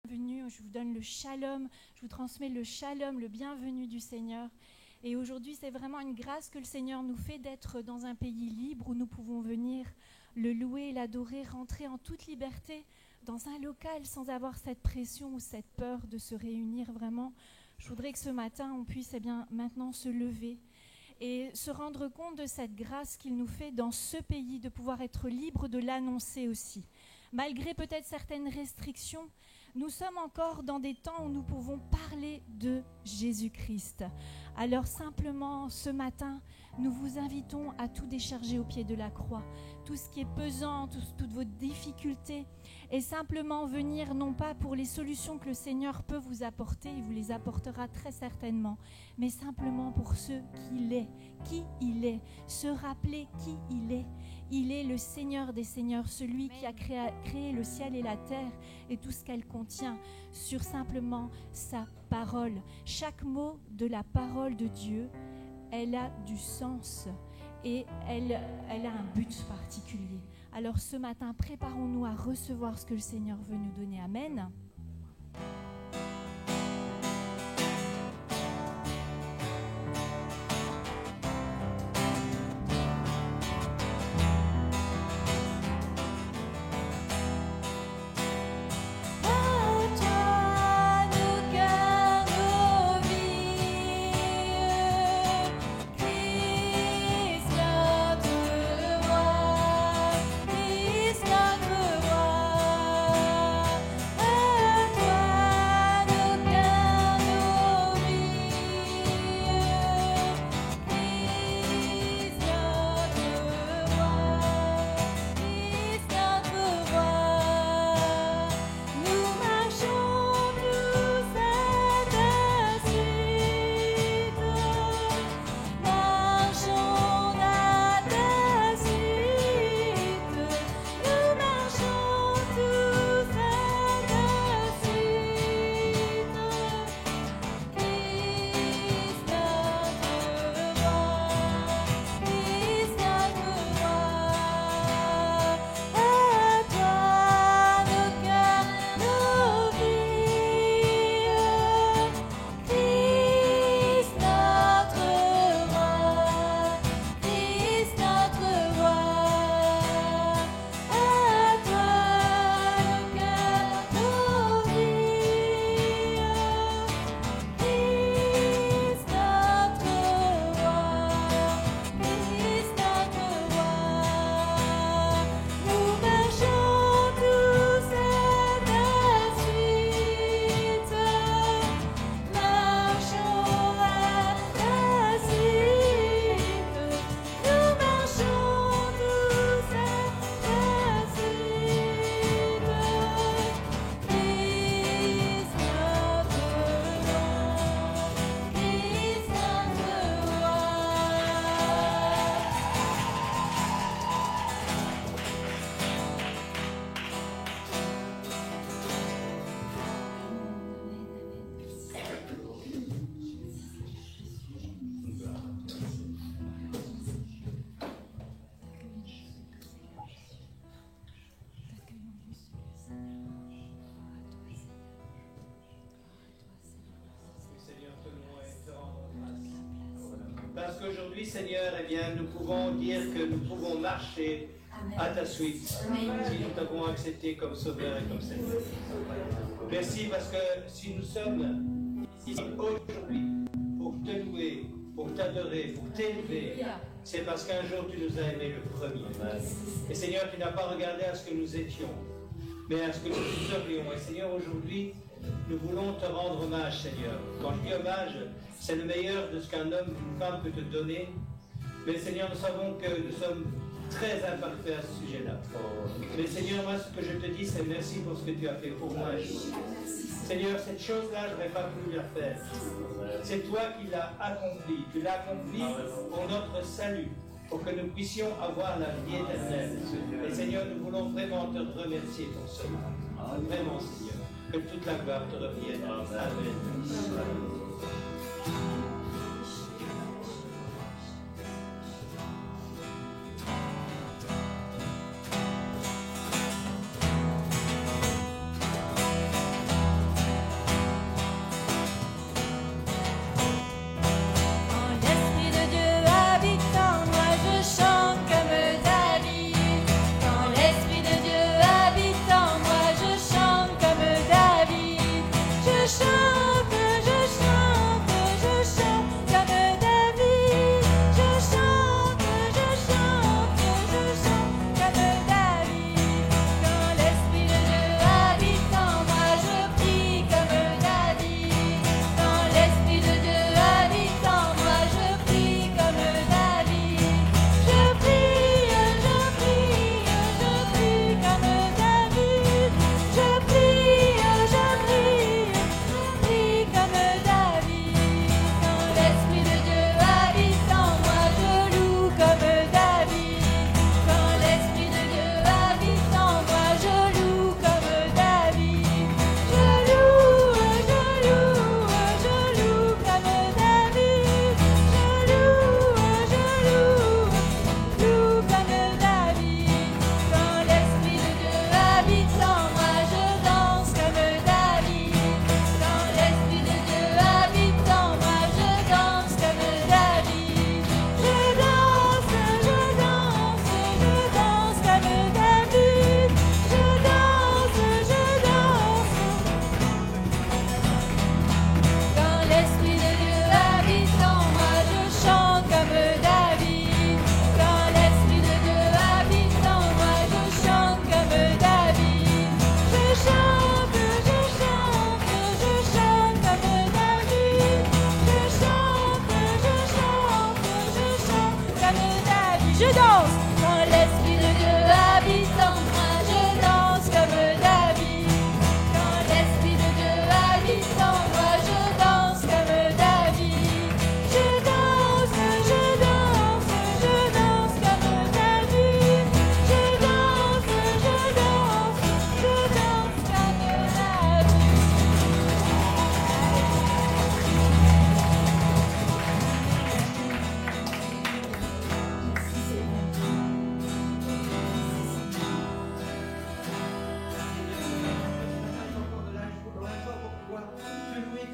bienvenue, je vous donne le shalom, je vous transmets le shalom, le bienvenu du Seigneur. Et aujourd'hui, c'est vraiment une grâce que le Seigneur nous fait d'être dans un pays libre où nous pouvons venir le louer, l'adorer, rentrer en toute liberté dans un local sans avoir cette pression ou cette peur de se réunir vraiment. Je voudrais que ce matin, on puisse maintenant se lever et se rendre compte de cette grâce qu'il nous fait dans ce pays, de pouvoir être libre de l'annoncer aussi. Malgré peut-être certaines restrictions, nous sommes encore dans des temps où nous pouvons parler de Jésus-Christ. Alors simplement, ce matin, nous vous invitons à tout décharger au pied de la croix. Tout ce qui est pesant, toutes vos difficultés, et simplement venir non pas pour les solutions que le Seigneur peut vous apporter, il vous les apportera très certainement, mais simplement pour ce qu'il est, qui il est, se rappeler qui il est. Il est le Seigneur des Seigneurs, celui qui a créé le ciel et la terre et tout ce qu'elle contient sur simplement sa parole. Chaque mot de la parole de Dieu, elle a du sens et elle a un but particulier. Alors ce matin, préparons-nous à recevoir ce que le Seigneur veut nous donner. Amen. Parce qu'aujourd'hui, Seigneur, eh bien, nous pouvons dire que nous pouvons marcher à ta suite, si nous t'avons accepté comme Sauveur et comme Seigneur. Merci parce que si nous sommes ici aujourd'hui pour te louer, pour t'adorer, pour t'élever, c'est parce qu'un jour tu nous as aimés le premier. Et Seigneur, tu n'as pas regardé à ce que nous étions, mais à ce que nous serions. Et Seigneur, aujourd'hui, nous voulons te rendre hommage, Seigneur. Quand je dis hommage, c'est le meilleur de ce qu'un homme ou une femme peut te donner. Mais Seigneur, nous savons que nous sommes très imparfaits à ce sujet-là. Mais Seigneur, moi, ce que je te dis, c'est merci pour ce que tu as fait pour moi. Seigneur, cette chose-là, je n'aurais pas pu la faire. C'est toi qui l'as accomplie. Tu l'as accomplie pour notre salut, pour que nous puissions avoir la vie éternelle. Et Seigneur, nous voulons vraiment te remercier pour cela. Vraiment, Seigneur. Que toute la gloire te revienne. Amen.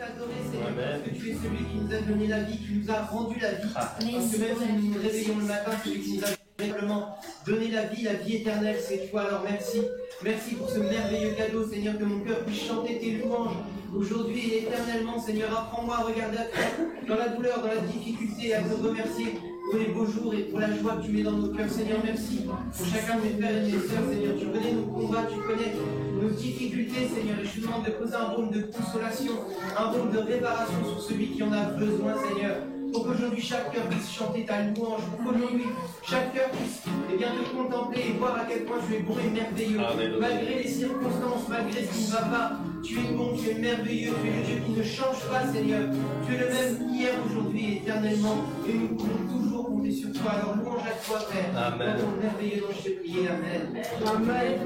t'adorer, Seigneur, parce que tu es celui qui nous a donné la vie, qui nous a rendu la vie. Parce que même si nous nous réveillons le matin, celui qui nous a véritablement donné la vie éternelle, c'est toi. Alors merci. Merci pour ce merveilleux cadeau, Seigneur, que mon cœur puisse chanter tes louanges aujourd'hui et éternellement, Seigneur. Apprends-moi à regarder à toi, dans la douleur, dans la difficulté, à te remercier pour les beaux jours et pour la joie que tu mets dans nos cœurs, Seigneur. Merci pour chacun de mes frères et de mes sœurs, Seigneur. Tu connais nos combats, tu connais nos difficultés, Seigneur. Et je te demande de poser un baume de consolation, un baume de réparation sur celui qui en a besoin, Seigneur. Pour qu'aujourd'hui chaque cœur puisse chanter ta louange, pour qu'aujourd'hui chaque cœur puisse te contempler et voir à quel point tu es bon et merveilleux. Amen. Malgré les circonstances, malgré ce qui ne va pas, tu es bon, tu es merveilleux, tu es le Dieu qui ne change pas, Seigneur. Tu es le même hier, aujourd'hui et éternellement. Et nous pouvons toujours compter sur toi. Alors louange à toi, Père. Amen. Dans ton merveilleux nom, je t'ai prié. Amen. Amen.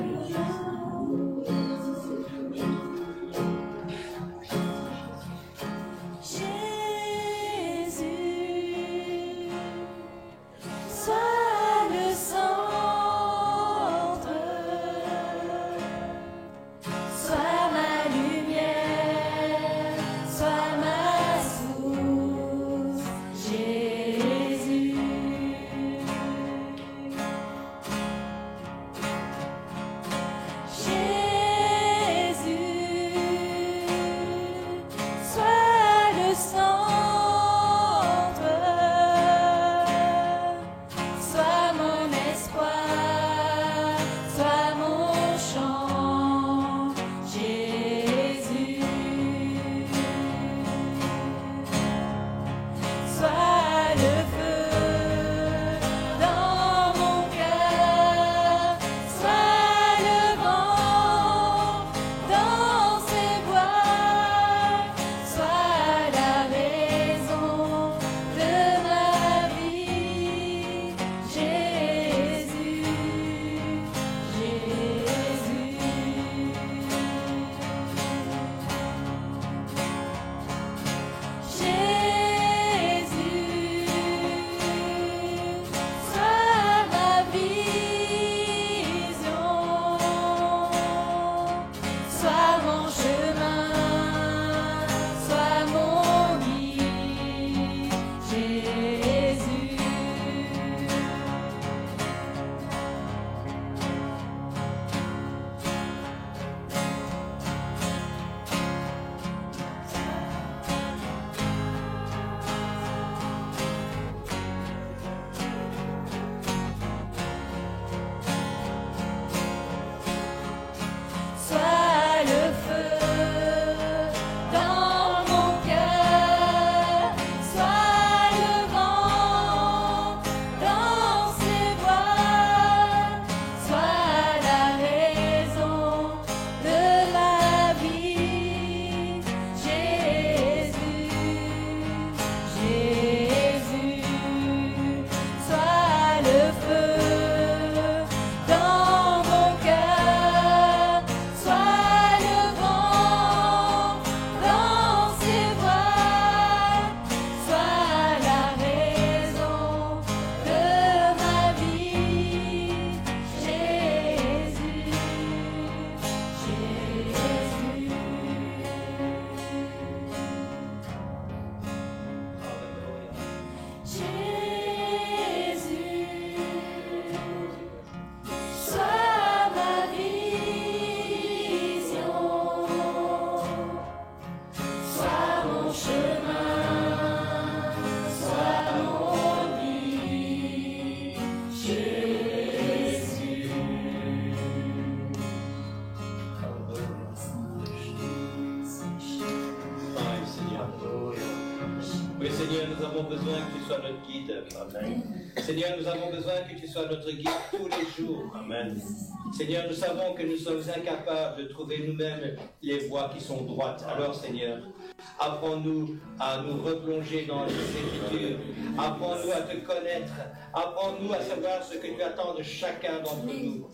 Seigneur, nous avons besoin que tu sois notre guide tous les jours. Amen. Seigneur, nous savons que nous sommes incapables de trouver nous-mêmes les voies qui sont droites. Alors, Seigneur, apprends-nous à nous replonger dans les Écritures. Apprends-nous à te connaître. Apprends-nous à savoir ce que tu attends de chacun d'entre nous.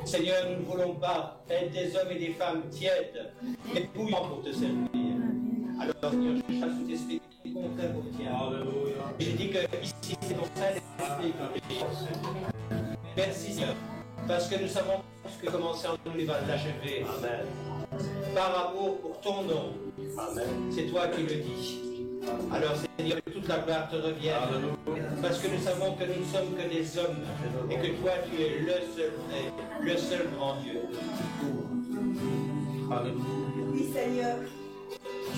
Seigneur, nous ne voulons pas être des hommes et des femmes tièdes et bouillants pour te servir. Alors, Seigneur, je chasse tout esprit contraire au tien. Et je dis que ici, c'est ton Saint-Esprit que je pense. Merci, Seigneur, parce que nous savons que commencer en nous, il va l'achever. Amen. par amour pour ton nom. C'est toi qui le dis. Alors Seigneur, que toute la gloire te revienne, parce que nous savons que nous ne sommes que des hommes, et que toi tu es le seul vrai, le seul grand Dieu. Oui Seigneur,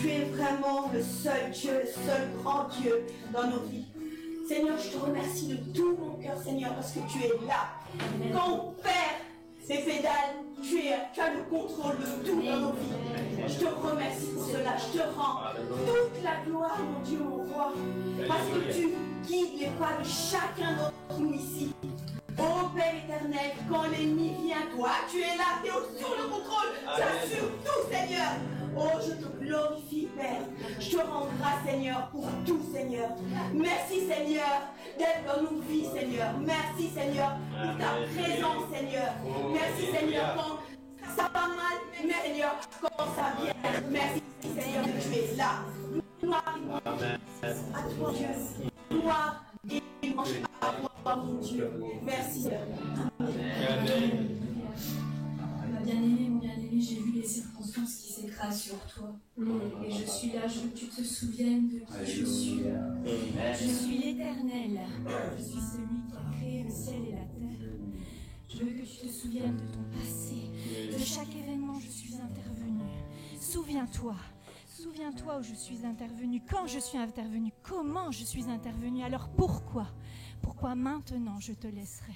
tu es vraiment le seul Dieu, le seul grand Dieu dans nos vies. Seigneur, je te remercie de tout mon cœur, Seigneur, parce que tu es là. Quand on perd les pédales, tu as le contrôle de tout dans nos vies. Je te remercie pour cela. Je te rends toute la gloire, mon Dieu, mon roi, parce que tu guides les pas de chacun d'entre nous ici. Ô Père éternel, quand l'ennemi vient, toi, tu es là, tu es sur le contrôle, tu assures tout, Seigneur. Oh, je te glorifie, Père. Je te rends grâce, Seigneur, pour tout, Seigneur. Merci, Seigneur, d'être dans nos vies, Seigneur. Merci, Seigneur, pour ta présence, Seigneur. Merci, Seigneur, quand ça va mal, mais Seigneur, quand ça vient. Merci, Seigneur, que tu es là. Gloire à toi, Dieu. Gloire et louange à toi, mon Dieu. Merci, Seigneur. Amen. Ma bien-aimée, mon bien-aimé, j'ai vu les circonstances qui s'écrasent sur toi. Et je suis là, je veux que tu te souviennes de qui je suis. Je suis l'Éternel. Je suis celui qui a créé le ciel et la terre. Je veux que tu te souviennes de ton passé. De chaque événement, je suis intervenu. Souviens-toi. Souviens-toi où je suis intervenu, quand je suis intervenu, comment je suis intervenu. Alors pourquoi? Pourquoi maintenant je te laisserai?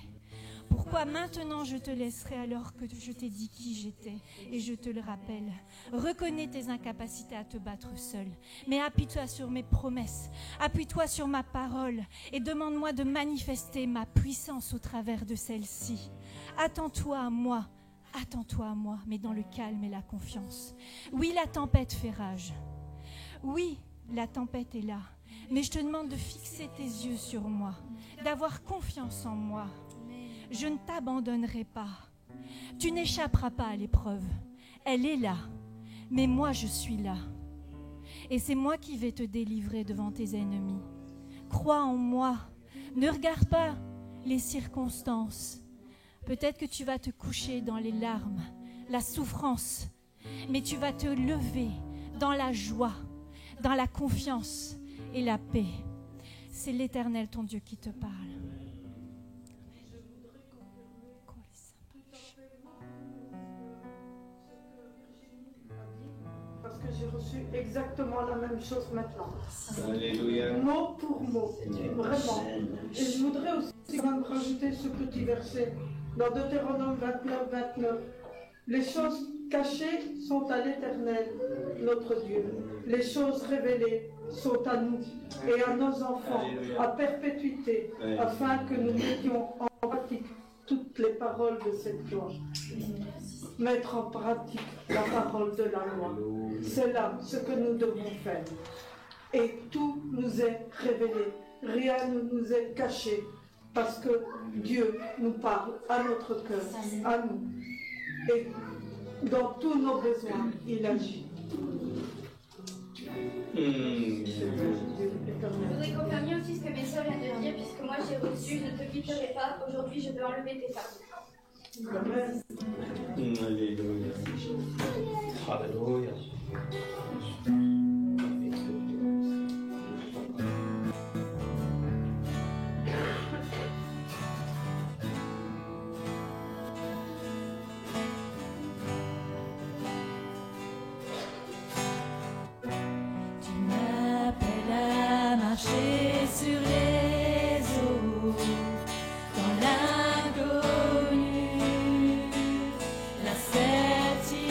Pourquoi maintenant je te laisserai alors que je t'ai dit qui j'étais? Et je te le rappelle, reconnais tes incapacités à te battre seul, mais appuie-toi sur mes promesses, appuie-toi sur ma parole et demande-moi de manifester ma puissance au travers de celle-ci. Attends-toi à moi, mais dans le calme et la confiance. Oui, la tempête fait rage. Oui, la tempête est là, mais je te demande de fixer tes yeux sur moi, d'avoir confiance en moi. Je ne t'abandonnerai pas. Tu n'échapperas pas à l'épreuve. Elle est là, mais moi je suis là. Et c'est moi qui vais te délivrer devant tes ennemis. Crois en moi. Ne regarde pas les circonstances. Peut-être que tu vas te coucher dans les larmes, la souffrance, mais tu vas te lever dans la joie, dans la confiance et la paix. C'est l'Éternel ton Dieu qui te parle. Parce que j'ai reçu exactement la même chose maintenant. Alléluia. Mot pour mot, vraiment. Et je voudrais aussi même rajouter ce petit verset dans Deutéronome 29, 29. Les choses cachées sont à l'Éternel, notre Dieu. Les choses révélées sont à nous et à nos enfants, à perpétuité, afin que nous mettions en pratique toutes les paroles de cette loi. Mettre en pratique la parole de la loi. C'est là ce que nous devons faire. Et tout nous est révélé. Rien ne nous est caché. Parce que Dieu nous parle à notre cœur, à nous. Et dans tous nos besoins, il agit. Je voudrais confirmer aussi ce que mes soeurs viennent de dire, puisque moi j'ai reçu, ne te quitterai pas, aujourd'hui je veux enlever tes fardeaux. Amen. Alléluia. Alléluia. Sur les eaux, dans l'inconnu, la certitude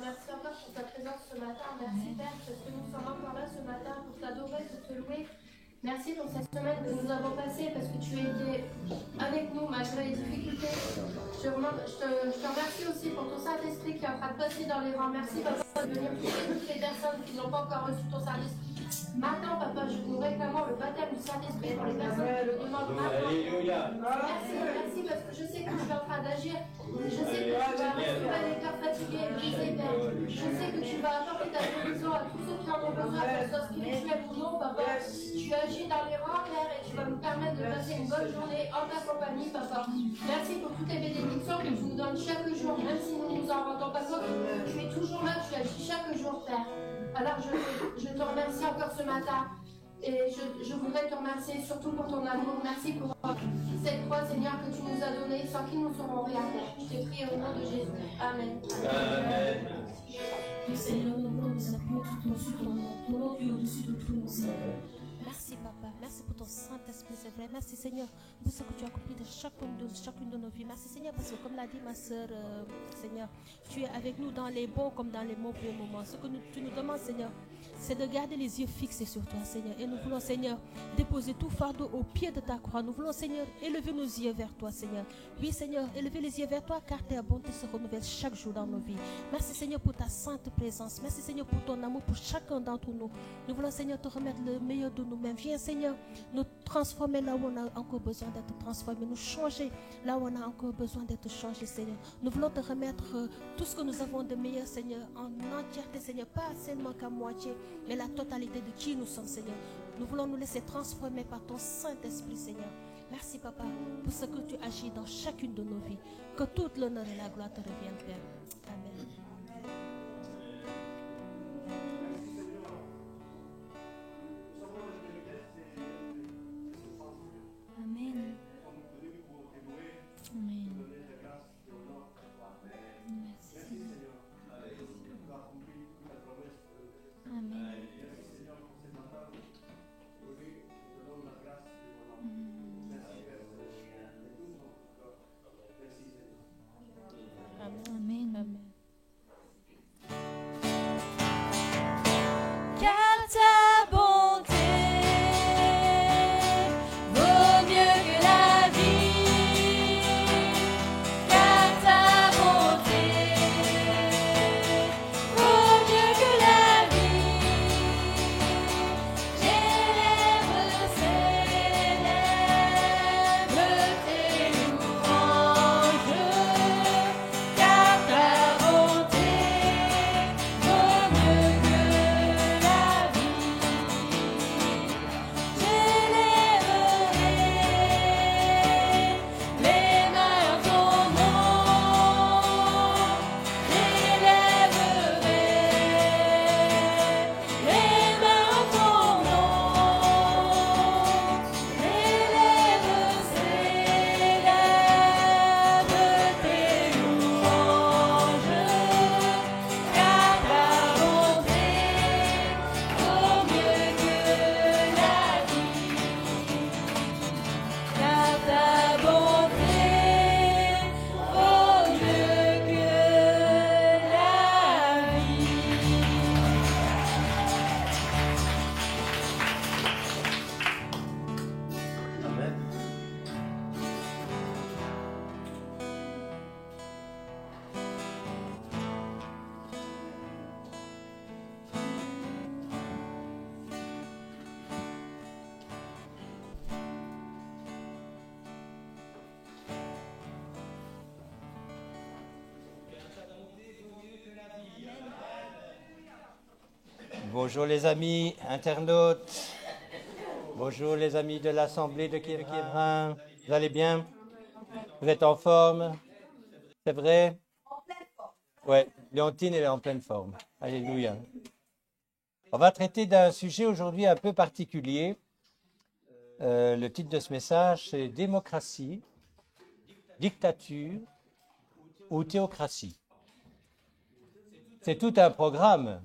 merci encore pour ta présence ce matin. Merci Père, parce que nous sommes encore là ce matin pour t'adorer, pour te louer. Merci pour cette semaine que nous avons passée, parce que tu as été avec nous malgré les difficultés. Je te remercie aussi pour ton Saint-Esprit qui est en train de passer dans les rangs. Merci Papa de venir toucher toutes les personnes qui n'ont pas encore reçu ton service. Maintenant, Papa, nous réclamons le baptême du Saint-Esprit pour les personnes qui le demandent maintenant. Merci, parce que je sais que tu es en train d'agir. Je sais que tu vas retrouver les cœurs fatigués et brisés, Père. Je sais que tu vas apporter ta guérison à tous ceux qui en ont besoin, que ce soit spirituel ou non, Papa. Tu agis dans les rangs, Père, et tu vas nous permettre de passer une bonne journée en ta compagnie, Papa. Merci pour toutes les bénédictions que tu nous donnes chaque jour, même si nous ne nous en rendons pas compte. Tu es toujours là, tu agis chaque jour, Père. Alors je te remercie encore ce matin et je voudrais te remercier surtout pour ton amour. Merci pour cette croix, Seigneur, que tu nous as donnée, sans qui nous ne saurons rien faire. Je te prie au nom de Jésus. Amen. Amen. Seigneur, nous voulons nous appuyer tout au-dessus de ton nom. Ton nom qui est au-dessus de tout, Seigneur. Merci, Papa. Merci pour ton Saint-Esprit, c'est vrai. Merci, Seigneur, pour ce que tu as accompli de chacune de nos vies. Merci, Seigneur, parce que comme l'a dit ma soeur, Seigneur, tu es avec nous dans les bons comme dans les mauvais moments. Ce que tu nous demandes, Seigneur, c'est de garder les yeux fixés sur toi, Seigneur. Et nous voulons, Seigneur, déposer tout fardeau au pied de ta croix. Nous voulons, Seigneur, élever nos yeux vers toi, Seigneur. Oui, Seigneur, élever les yeux vers toi, car ta bonté se renouvelle chaque jour dans nos vies. Merci, Seigneur, pour ta sainte présence. Merci, Seigneur, pour ton amour pour chacun d'entre nous. Nous voulons, Seigneur, te remettre le meilleur de nous-mêmes. Viens, Seigneur, nous transformer là où on a encore besoin d'être transformé. Nous changer là où on a encore besoin d'être changé, Seigneur. Nous voulons te remettre tout ce que nous avons de meilleur, Seigneur, en entièreté, Seigneur. Pas seulement qu'à moitié, mais la totalité de qui nous sommes, Seigneur. Nous voulons nous laisser transformer par ton Saint-Esprit, Seigneur. Merci, Papa, pour ce que tu agis dans chacune de nos vies. Que toute l'honneur et la gloire te reviennent, Père. Amen. Amen. Amen. Merci. Amen. Amen. Amen. Car ta bonté vaut mieux que la vie, car ta bonté vaut mieux que la vie. J'élève tes louanges, car ta bonté vaut mieux que la vie. J'élèverai les mains en ton nom, j'élèverai les mains en ton nom, j'élève tes louanges, car ta bonté vaut mieux que la vie, car ta bonté vaut mieux que la vie. Amen. Bonjour les amis internautes, bonjour les amis de l'Assemblée de Kievrin. Vous allez bien? Vous êtes en forme? C'est vrai? Oui, Léontine elle est en pleine forme. Alléluia. On va traiter d'un sujet aujourd'hui un peu particulier. Le titre de ce message, c'est démocratie, dictature ou théocratie. C'est tout un programme.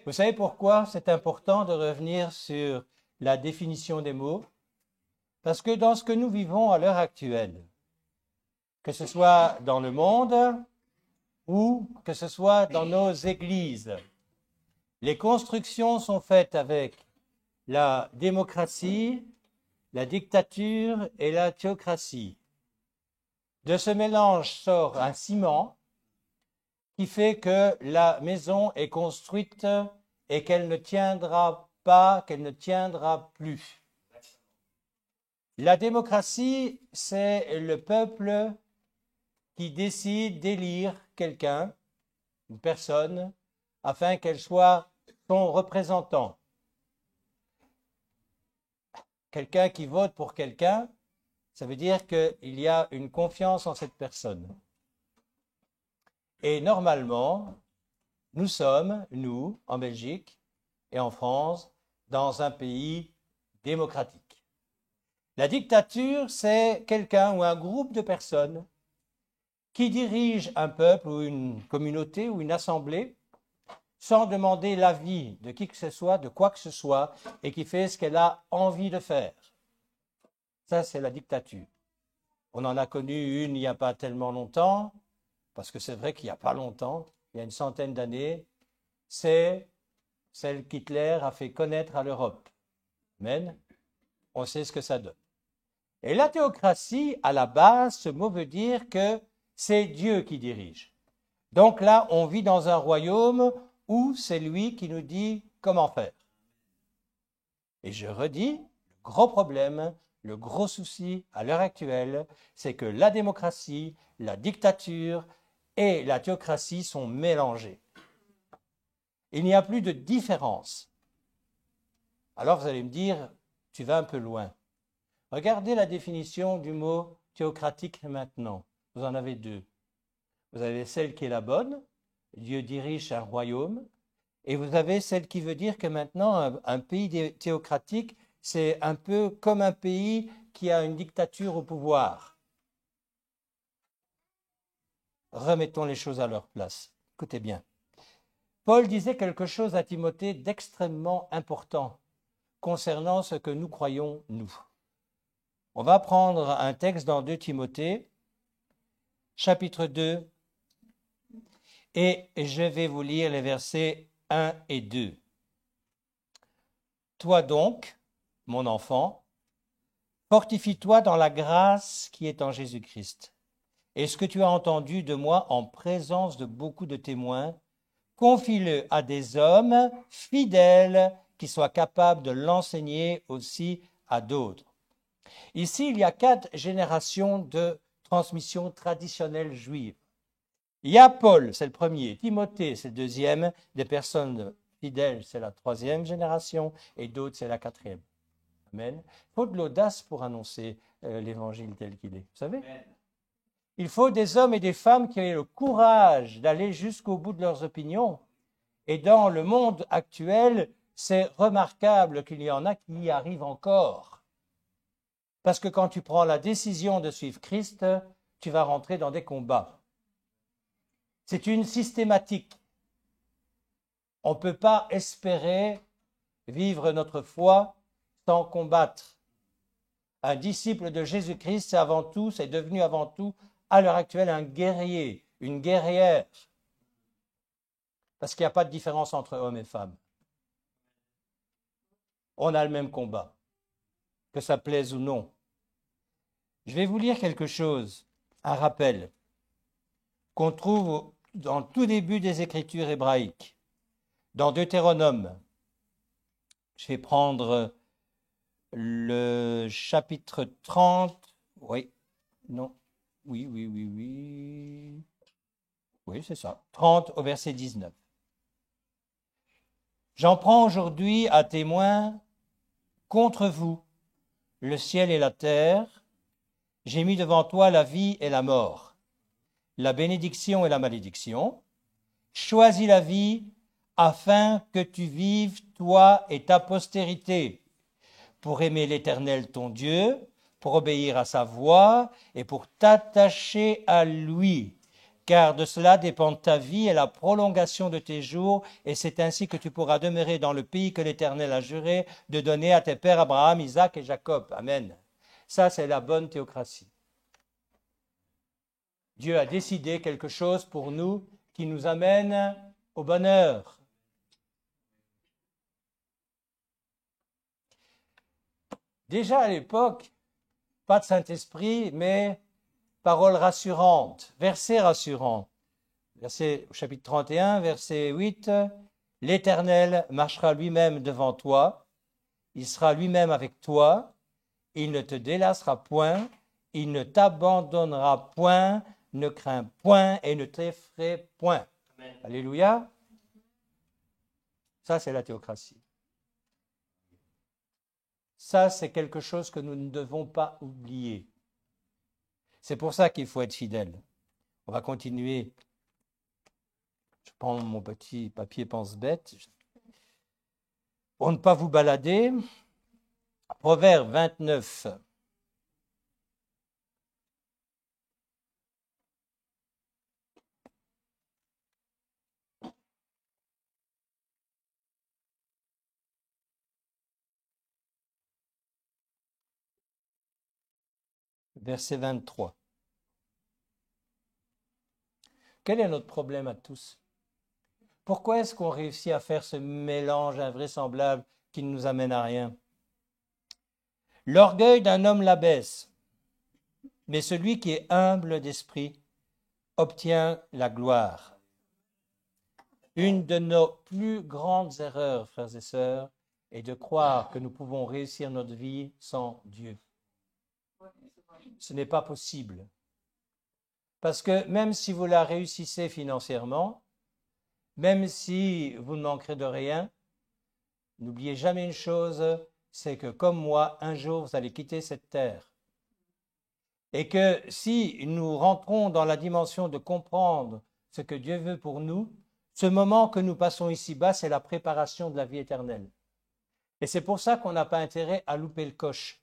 Vous savez pourquoi c'est important de revenir sur la définition des mots? Parce que dans ce que nous vivons à l'heure actuelle, que ce soit dans le monde ou que ce soit dans nos églises. Les constructions sont faites avec la démocratie, la dictature et la théocratie. De ce mélange sort un ciment qui fait que la maison est construite et qu'elle ne tiendra pas, qu'elle ne tiendra plus. La démocratie, c'est le peuple qui décide d'élire quelqu'un, une personne, afin qu'elle soit son représentant. Quelqu'un qui vote pour quelqu'un, ça veut dire qu'il y a une confiance en cette personne. Et normalement, nous sommes, nous, en Belgique et en France, dans un pays démocratique. La dictature, c'est quelqu'un ou un groupe de personnes qui dirige un peuple ou une communauté ou une assemblée sans demander l'avis de qui que ce soit, de quoi que ce soit, et qui fait ce qu'elle a envie de faire. Ça, c'est la dictature. On en a connu une il n'y a pas tellement longtemps, parce que c'est vrai qu'il n'y a pas longtemps, il y a une centaine d'années, c'est celle qu'Hitler a fait connaître à l'Europe. Amen. On sait ce que ça donne. Et la théocratie, à la base, ce mot veut dire que c'est Dieu qui dirige. Donc là, on vit dans un royaume où c'est lui qui nous dit comment faire. Et je redis, le gros problème, le gros souci à l'heure actuelle, c'est que la démocratie, la dictature et la théocratie sont mélangées. Il n'y a plus de différence. Alors vous allez me dire, tu vas un peu loin. Regardez la définition du mot théocratique maintenant. Vous en avez deux. Vous avez celle qui est la bonne, Dieu dirige un royaume, et vous avez celle qui veut dire que maintenant un pays théocratique, c'est un peu comme un pays qui a une dictature au pouvoir. Remettons les choses à leur place. Écoutez bien. Paul disait quelque chose à Timothée d'extrêmement important concernant ce que nous croyons, nous. On va prendre un texte dans 2 Timothée, chapitre 2, et je vais vous lire les versets 1 et 2. Toi donc, mon enfant, fortifie-toi dans la grâce qui est en Jésus-Christ. Et ce que tu as entendu de moi en présence de beaucoup de témoins, confie-le à des hommes fidèles qui soient capables de l'enseigner aussi à d'autres. Ici, il y a 4 générations de transmission traditionnelle juive. Il y a Paul, c'est le premier, Timothée, c'est le deuxième, des personnes fidèles, c'est la 3e génération, et d'autres, c'est la 4e. Amen. Il faut de l'audace pour annoncer l'évangile tel qu'il est, vous savez. Amen. Il faut des hommes et des femmes qui aient le courage d'aller jusqu'au bout de leurs opinions. Et dans le monde actuel, c'est remarquable qu'il y en a qui y arrivent encore. Parce que quand tu prends la décision de suivre Christ, tu vas rentrer dans des combats. C'est une systématique. On ne peut pas espérer vivre notre foi sans combattre. Un disciple de Jésus-Christ, c'est devenu avant tout, à l'heure actuelle, un guerrier, une guerrière. Parce qu'il n'y a pas de différence entre hommes et femmes. On a le même combat, que ça plaise ou non. Je vais vous lire quelque chose, un rappel, qu'on trouve dans le tout début des Écritures hébraïques, dans Deutéronome. Je vais prendre le chapitre 30. Oui, non, oui. Oui, c'est ça. 30 au verset 19. J'en prends aujourd'hui à témoin contre vous le ciel et la terre. J'ai mis devant toi la vie et la mort, la bénédiction et la malédiction. Choisis la vie afin que tu vives, toi et ta postérité, pour aimer l'Éternel ton Dieu, pour obéir à sa voix et pour t'attacher à lui. Car de cela dépend ta vie et la prolongation de tes jours, et c'est ainsi que tu pourras demeurer dans le pays que l'Éternel a juré de donner à tes pères Abraham, Isaac et Jacob. Amen. Ça, c'est la bonne théocratie. Dieu a décidé quelque chose pour nous qui nous amène au bonheur. Déjà à l'époque, pas de Saint-Esprit, mais paroles rassurantes, versets rassurants. Verset au chapitre 31, verset 8, « L'Éternel marchera lui-même devant toi, il sera lui-même avec toi, il ne te délassera point, il ne t'abandonnera point, ne crains point et ne t'effraie point. » Alléluia. Ça, c'est la théocratie. Ça, c'est quelque chose que nous ne devons pas oublier. C'est pour ça qu'il faut être fidèle. On va continuer. Je prends mon petit papier pense-bête. Pour ne pas vous balader, Proverbe 29. Verset 23. Quel est notre problème à tous? Pourquoi est-ce qu'on réussit à faire ce mélange invraisemblable qui ne nous amène à rien? L'orgueil d'un homme l'abaisse, mais celui qui est humble d'esprit obtient la gloire. Une de nos plus grandes erreurs, frères et sœurs, est de croire que nous pouvons réussir notre vie sans Dieu. Ce n'est pas possible. Parce que même si vous la réussissez financièrement, même si vous ne manquerez de rien, n'oubliez jamais une chose, c'est que comme moi, un jour, vous allez quitter cette terre. Et que si nous rentrons dans la dimension de comprendre ce que Dieu veut pour nous, ce moment que nous passons ici-bas, c'est la préparation de la vie éternelle. Et c'est pour ça qu'on n'a pas intérêt à louper le coche.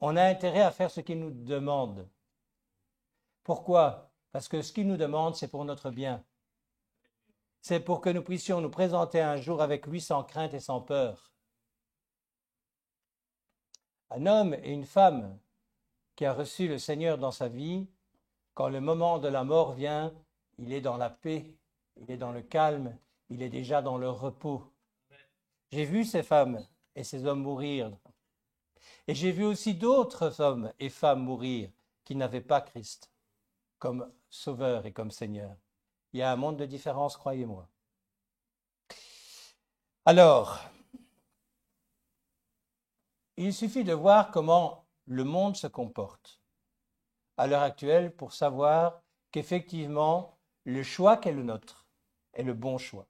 On a intérêt à faire ce qu'il nous demande. Pourquoi? Parce que ce qu'il nous demande, c'est pour notre bien. C'est pour que nous puissions nous présenter un jour avec lui sans crainte et sans peur. Un homme et une femme qui a reçu le Seigneur dans sa vie, quand le moment de la mort vient, il est dans la paix, il est dans le calme, il est déjà dans le repos. J'ai vu ces femmes et ces hommes mourir. Et j'ai vu aussi d'autres hommes et femmes mourir qui n'avaient pas Christ comme Sauveur et comme Seigneur. Il y a un monde de différence, croyez-moi. Alors, il suffit de voir comment le monde se comporte à l'heure actuelle pour savoir qu'effectivement, le choix qu'est le nôtre est le bon choix.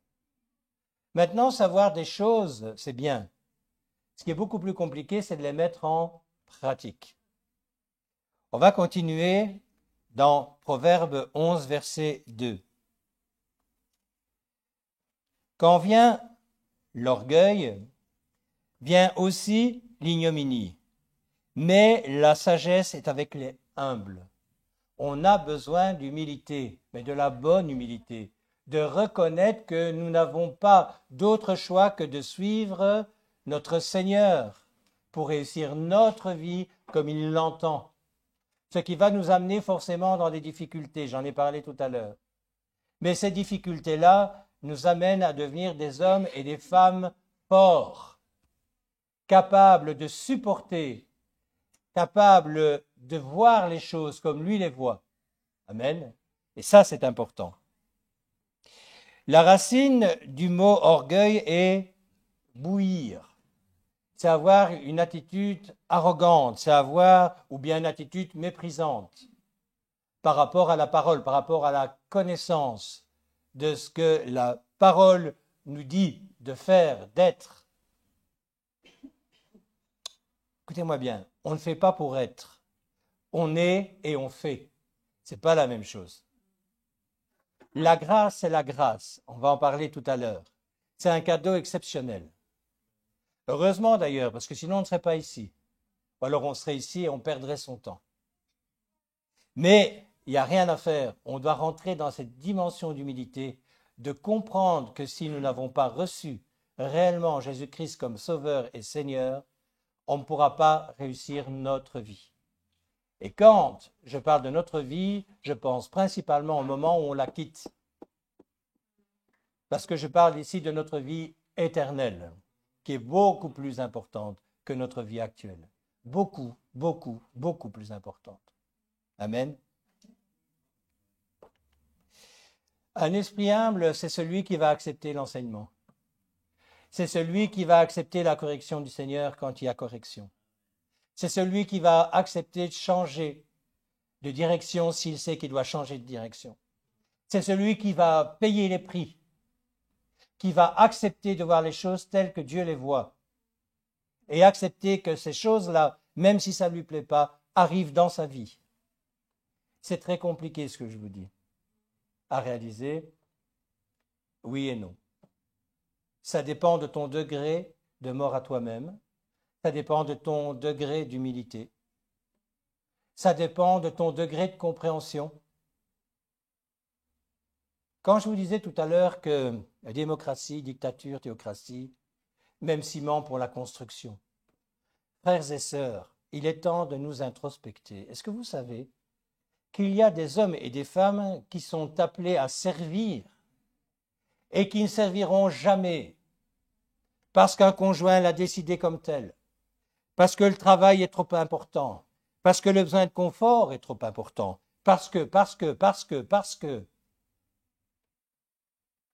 Maintenant, savoir des choses, c'est bien. Ce qui est beaucoup plus compliqué, c'est de les mettre en pratique. On va continuer dans Proverbe 11, verset 2. Quand vient l'orgueil, vient aussi l'ignominie. Mais la sagesse est avec les humbles. On a besoin d'humilité, mais de la bonne humilité, de reconnaître que nous n'avons pas d'autre choix que de suivre notre Seigneur pour réussir notre vie comme il l'entend. Ce qui va nous amener forcément dans des difficultés, j'en ai parlé tout à l'heure. Mais ces difficultés-là nous amènent à devenir des hommes et des femmes forts, capables de supporter, capables de voir les choses comme lui les voit. Amen. Et ça, c'est important. La racine du mot orgueil est bouillir. C'est avoir une attitude arrogante, c'est avoir, ou bien une attitude méprisante par rapport à la parole, par rapport à la connaissance de ce que la parole nous dit de faire, d'être. Écoutez-moi bien, on ne fait pas pour être. On est et on fait. Ce n'est pas la même chose. La grâce, c'est la grâce. On va en parler tout à l'heure. C'est un cadeau exceptionnel. Heureusement d'ailleurs, parce que sinon on ne serait pas ici. Ou alors on serait ici et on perdrait son temps. Mais il n'y a rien à faire. On doit rentrer dans cette dimension d'humilité, de comprendre que si nous n'avons pas reçu réellement Jésus-Christ comme Sauveur et Seigneur, on ne pourra pas réussir notre vie. Et quand je parle de notre vie, je pense principalement au moment où on la quitte. Parce que je parle ici de notre vie éternelle, qui est beaucoup plus importante que notre vie actuelle. Beaucoup, beaucoup, beaucoup plus importante. Amen. Un esprit humble, c'est celui qui va accepter l'enseignement. C'est celui qui va accepter la correction du Seigneur quand il y a correction. C'est celui qui va accepter de changer de direction s'il sait qu'il doit changer de direction. C'est celui qui va payer les prix, qui va accepter de voir les choses telles que Dieu les voit et accepter que ces choses-là, même si ça ne lui plaît pas, arrivent dans sa vie. C'est très compliqué ce que je vous dis à réaliser, oui et non. Ça dépend de ton degré de mort à toi-même, ça dépend de ton degré d'humilité, ça dépend de ton degré de compréhension. Quand je vous disais tout à l'heure que démocratie, dictature, théocratie, même ciment pour la construction. Frères et sœurs, il est temps de nous introspecter. Est-ce que vous savez qu'il y a des hommes et des femmes qui sont appelés à servir et qui ne serviront jamais parce qu'un conjoint l'a décidé comme tel, parce que le travail est trop important, parce que le besoin de confort est trop important, parce que.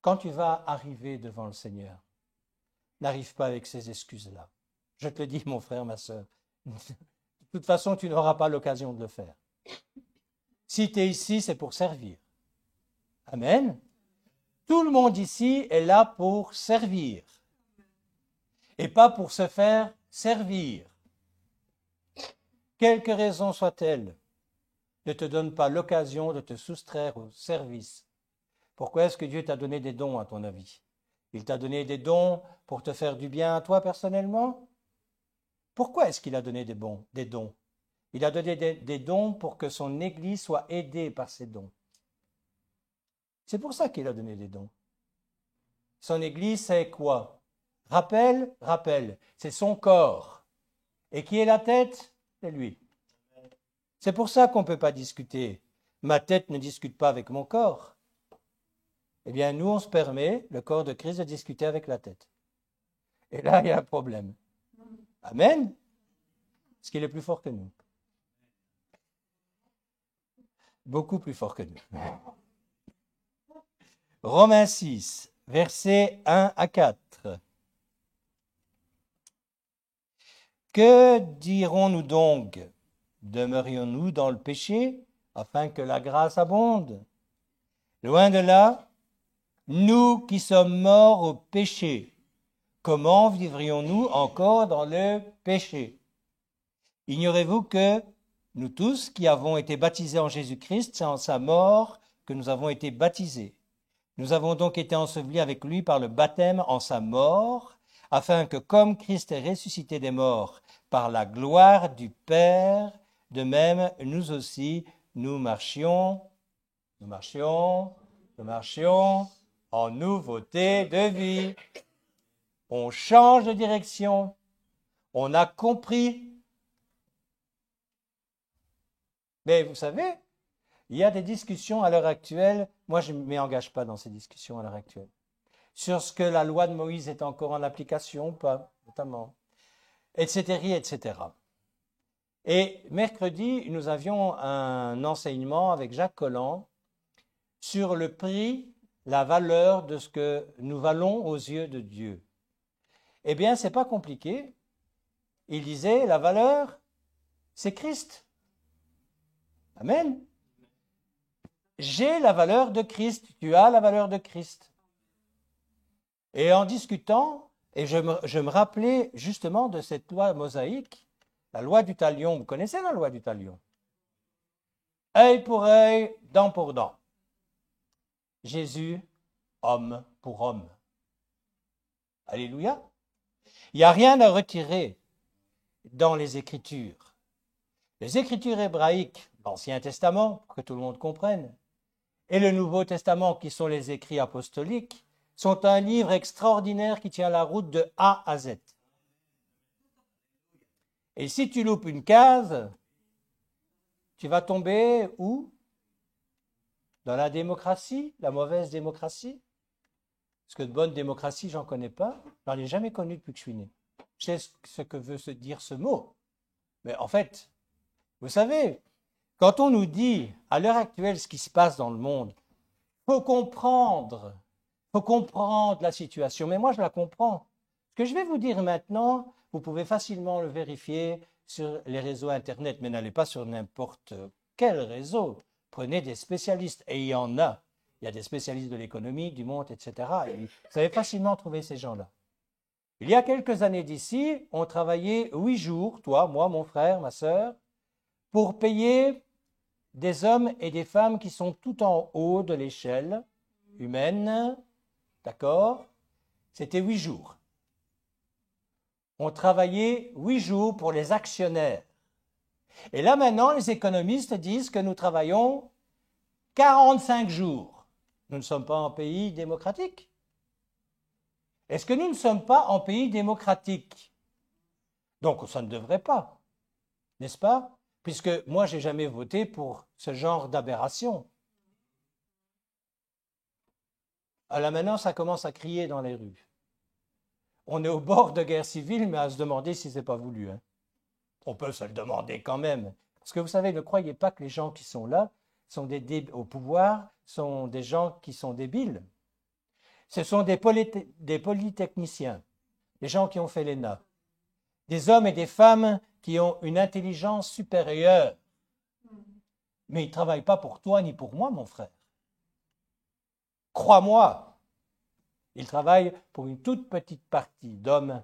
Quand tu vas arriver devant le Seigneur, n'arrive pas avec ces excuses-là. Je te le dis, mon frère, ma sœur. De toute façon, tu n'auras pas l'occasion de le faire. Si tu es ici, c'est pour servir. Amen. Tout le monde ici est là pour servir. Et pas pour se faire servir. Quelque raison soit-elle, ne te donne pas l'occasion de te soustraire au service. Pourquoi est-ce que Dieu t'a donné des dons, à ton avis? Il t'a donné des dons pour te faire du bien à toi personnellement? Pourquoi est-ce qu'il a donné des dons? Il a donné des dons pour que son Église soit aidée par ces dons. C'est pour ça qu'il a donné des dons. Son Église, c'est quoi? Rappel, c'est son corps. Et qui est la tête? C'est lui. C'est pour ça qu'on ne peut pas discuter. Ma tête ne discute pas avec mon corps. Eh bien, nous, on se permet, le corps de Christ, de discuter avec la tête. Et là, il y a un problème. Amen. Parce qu'il est plus fort que nous. Beaucoup plus fort que nous. Romains 6, versets 1 à 4. Que dirons-nous donc? Demeurions-nous dans le péché afin que la grâce abonde? Loin de là, nous qui sommes morts au péché, comment vivrions-nous encore dans le péché? Ignorez-vous que nous tous qui avons été baptisés en Jésus-Christ, c'est en sa mort que nous avons été baptisés. Nous avons donc été ensevelis avec lui par le baptême en sa mort, afin que comme Christ est ressuscité des morts par la gloire du Père, de même nous aussi nous marchions en nouveauté de vie. On change de direction. On a compris. Mais vous savez, il y a des discussions à l'heure actuelle. Moi, je ne m'engage pas dans ces discussions à l'heure actuelle. Sur ce que la loi de Moïse est encore en application ou pas, notamment, etc., etc. Et mercredi, nous avions un enseignement avec Jacques Colland sur le prix, la valeur de ce que nous valons aux yeux de Dieu. Eh bien, ce n'est pas compliqué. Il disait, la valeur, c'est Christ. Amen. J'ai la valeur de Christ, tu as la valeur de Christ. Et en discutant, et je me rappelais justement de cette loi mosaïque, la loi du talion. Vous connaissez la loi du talion? Œil pour œil, dent pour dent. Jésus, homme pour homme. Alléluia. Il n'y a rien à retirer dans les Écritures. Les Écritures hébraïques, l'Ancien Testament, pour que tout le monde comprenne, et le Nouveau Testament, qui sont les écrits apostoliques, sont un livre extraordinaire qui tient la route de A à Z. Et si tu loupes une case, tu vas tomber où? Dans la démocratie, la mauvaise démocratie? Parce que de bonne démocratie, j'en connais pas. J'en ai jamais connu depuis que je suis né. Je sais ce que veut se dire ce mot. Mais en fait, vous savez, quand on nous dit à l'heure actuelle ce qui se passe dans le monde, faut comprendre la situation. Mais moi, je la comprends. Ce que je vais vous dire maintenant, vous pouvez facilement le vérifier sur les réseaux Internet, mais n'allez pas sur n'importe quel réseau. Prenez des spécialistes, et il y en a. Il y a des spécialistes de l'économie, du monde, etc. Et vous savez facilement trouver ces gens-là. Il y a quelques années d'ici, on travaillait 8 jours, toi, moi, mon frère, ma sœur, pour payer des hommes et des femmes qui sont tout en haut de l'échelle humaine, d'accord? C'était 8 jours. On travaillait 8 jours pour les actionnaires. Et là maintenant, les économistes disent que nous travaillons 45 jours. Nous ne sommes pas en pays démocratique. Est-ce que nous ne sommes pas en pays démocratique? Donc ça ne devrait pas, n'est-ce pas? Puisque moi, je n'ai jamais voté pour ce genre d'aberration. Là maintenant, ça commence à crier dans les rues. On est au bord de guerre civile, mais à se demander si ce n'est pas voulu. Hein. On peut se le demander quand même. Parce que vous savez, ne croyez pas que les gens qui sont là, au pouvoir, sont des gens qui sont débiles. Ce sont des polytechniciens, des gens qui ont fait l'ENA, des hommes et des femmes qui ont une intelligence supérieure. Mais ils ne travaillent pas pour toi ni pour moi, mon frère. Crois-moi, ils travaillent pour une toute petite partie d'hommes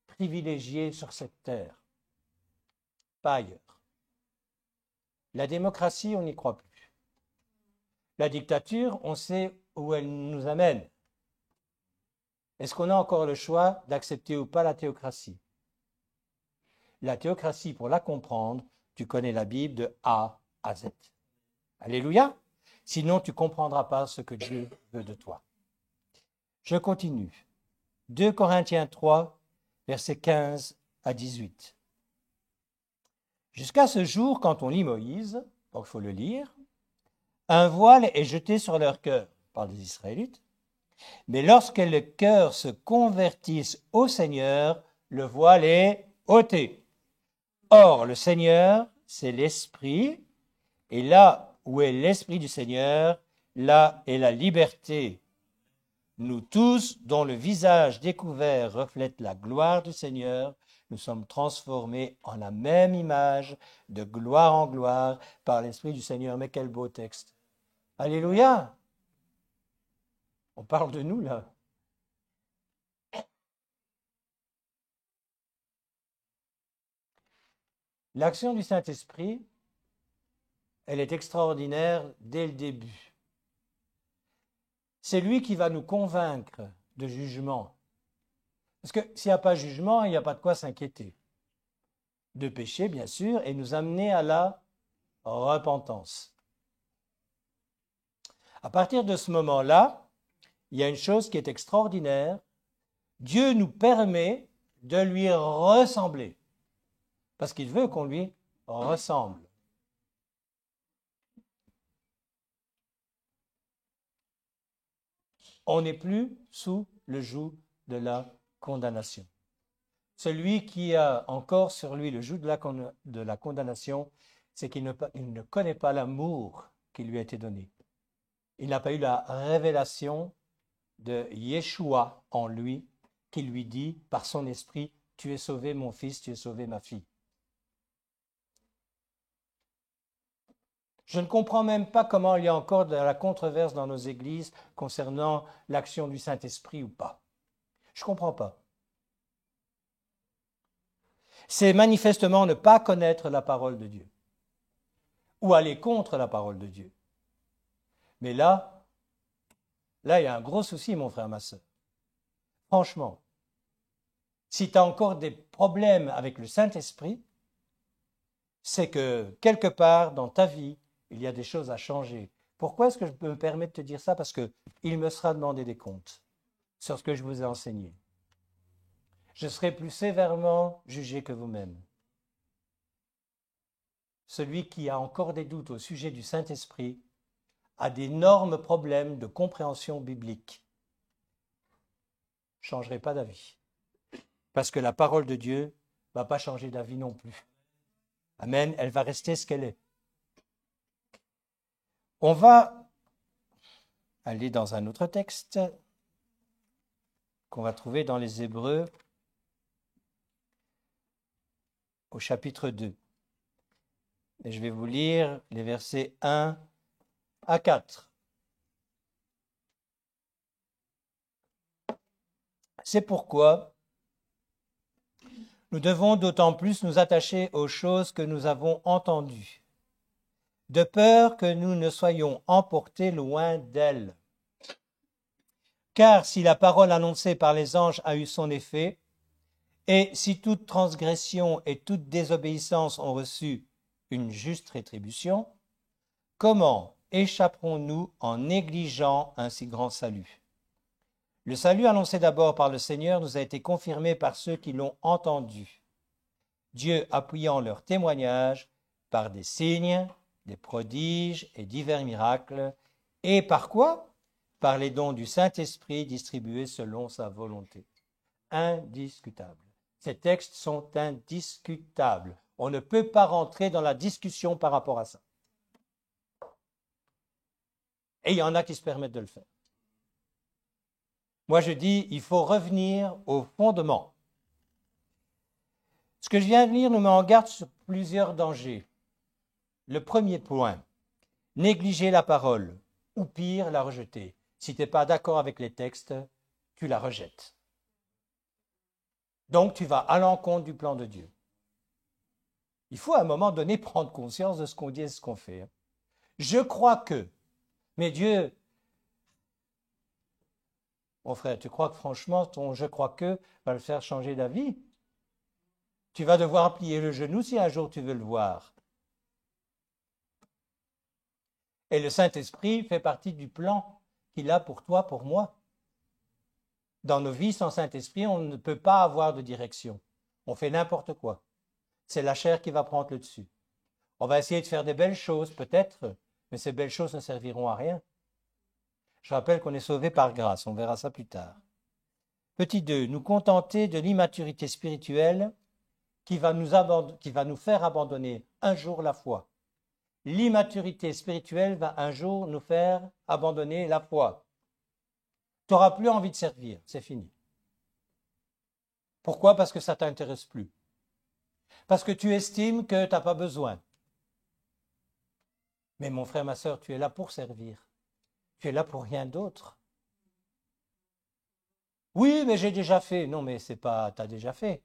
privilégiés sur cette terre, pas ailleurs. La démocratie, on n'y croit plus. La dictature, on sait où elle nous amène. Est-ce qu'on a encore le choix d'accepter ou pas la théocratie? La théocratie, pour la comprendre, tu connais la Bible de A à Z. Alléluia. Sinon, tu ne comprendras pas ce que Dieu veut de toi. Je continue. 2 Corinthiens 3, versets 15 à 18. Jusqu'à ce jour, quand on lit Moïse, donc il faut le lire, un voile est jeté sur leur cœur par les Israélites, mais lorsque le cœur se convertisse au Seigneur, le voile est ôté. Or, le Seigneur, c'est l'Esprit, et là où est l'Esprit du Seigneur, là est la liberté. Nous tous, dont le visage découvert reflète la gloire du Seigneur, nous sommes transformés en la même image, de gloire en gloire, par l'Esprit du Seigneur. Mais quel beau texte! Alléluia! On parle de nous, là. L'action du Saint-Esprit, elle est extraordinaire dès le début. C'est lui qui va nous convaincre de jugement. Parce que s'il n'y a pas de jugement, il n'y a pas de quoi s'inquiéter. De péché, bien sûr, et nous amener à la repentance. À partir de ce moment-là, il y a une chose qui est extraordinaire. Dieu nous permet de lui ressembler. Parce qu'il veut qu'on lui ressemble. On n'est plus sous le joug de la condamnation. Celui qui a encore sur lui le joug de la condamnation, c'est qu'il ne connaît pas l'amour qui lui a été donné. Il n'a pas eu la révélation de Yeshua en lui, qui lui dit par son esprit, « Tu es sauvé mon fils, tu es sauvé ma fille ». Je ne comprends même pas comment il y a encore de la controverse dans nos églises concernant l'action du Saint-Esprit ou pas. Je ne comprends pas. C'est manifestement ne pas connaître la parole de Dieu ou aller contre la parole de Dieu. Mais là, il y a un gros souci, mon frère, ma soeur. Franchement, si tu as encore des problèmes avec le Saint-Esprit, c'est que quelque part dans ta vie, il y a des choses à changer. Pourquoi est-ce que je me permets de te dire ça? Parce qu'il me sera demandé des comptes sur ce que je vous ai enseigné. Je serai plus sévèrement jugé que vous-même. celui qui a encore des doutes au sujet du Saint-Esprit a d'énormes problèmes de compréhension biblique. Je ne changerai pas d'avis. Parce que la parole de Dieu ne va pas changer d'avis non plus. Amen, elle va rester ce qu'elle est. On va aller dans un autre texte qu'on va trouver dans les Hébreux au chapitre 2. Et je vais vous lire les versets 1 à 4. C'est pourquoi nous devons d'autant plus nous attacher aux choses que nous avons entendues, de peur que nous ne soyons emportés loin d'elles. Car si la parole annoncée par les anges a eu son effet, et si toute transgression et toute désobéissance ont reçu une juste rétribution, comment échapperons-nous en négligeant un si grand salut? Le salut annoncé d'abord par le Seigneur nous a été confirmé par ceux qui l'ont entendu, Dieu appuyant leur témoignage par des signes, des prodiges et divers miracles, et par quoi? Par les dons du Saint-Esprit distribués selon sa volonté. Indiscutable. Ces textes sont indiscutables. On ne peut pas rentrer dans la discussion par rapport à ça. Et il y en a qui se permettent de le faire. Moi, je dis, il faut revenir au fondement. Ce que je viens de lire nous met en garde sur plusieurs dangers. Le premier point, négliger la parole, ou pire, la rejeter. Si tu n'es pas d'accord avec les textes, tu la rejettes. Donc, tu vas à l'encontre du plan de Dieu. Il faut à un moment donné prendre conscience de ce qu'on dit et ce qu'on fait. Je crois que, mais Dieu, mon frère, tu crois que franchement, ton je crois que va le faire changer d'avis? Tu vas devoir plier le genou si un jour tu veux le voir. Et le Saint-Esprit fait partie du plan qu'il a pour toi, pour moi. Dans nos vies, sans Saint-Esprit, on ne peut pas avoir de direction. On fait n'importe quoi. C'est la chair qui va prendre le dessus. On va essayer de faire des belles choses, peut-être, mais ces belles choses ne serviront à rien. Je rappelle qu'on est sauvé par grâce, on verra ça plus tard. Petit 2, nous contenter de l'immaturité spirituelle qui va nous faire abandonner un jour la foi. L'immaturité spirituelle va un jour nous faire abandonner la foi. Tu n'auras plus envie de servir, c'est fini. Pourquoi? Parce que ça ne t'intéresse plus. Parce que tu estimes que tu n'as pas besoin. Mais mon frère, ma sœur, tu es là pour servir. Tu es là pour rien d'autre. Oui, mais j'ai déjà fait. Non, mais c'est pas, tu as déjà fait.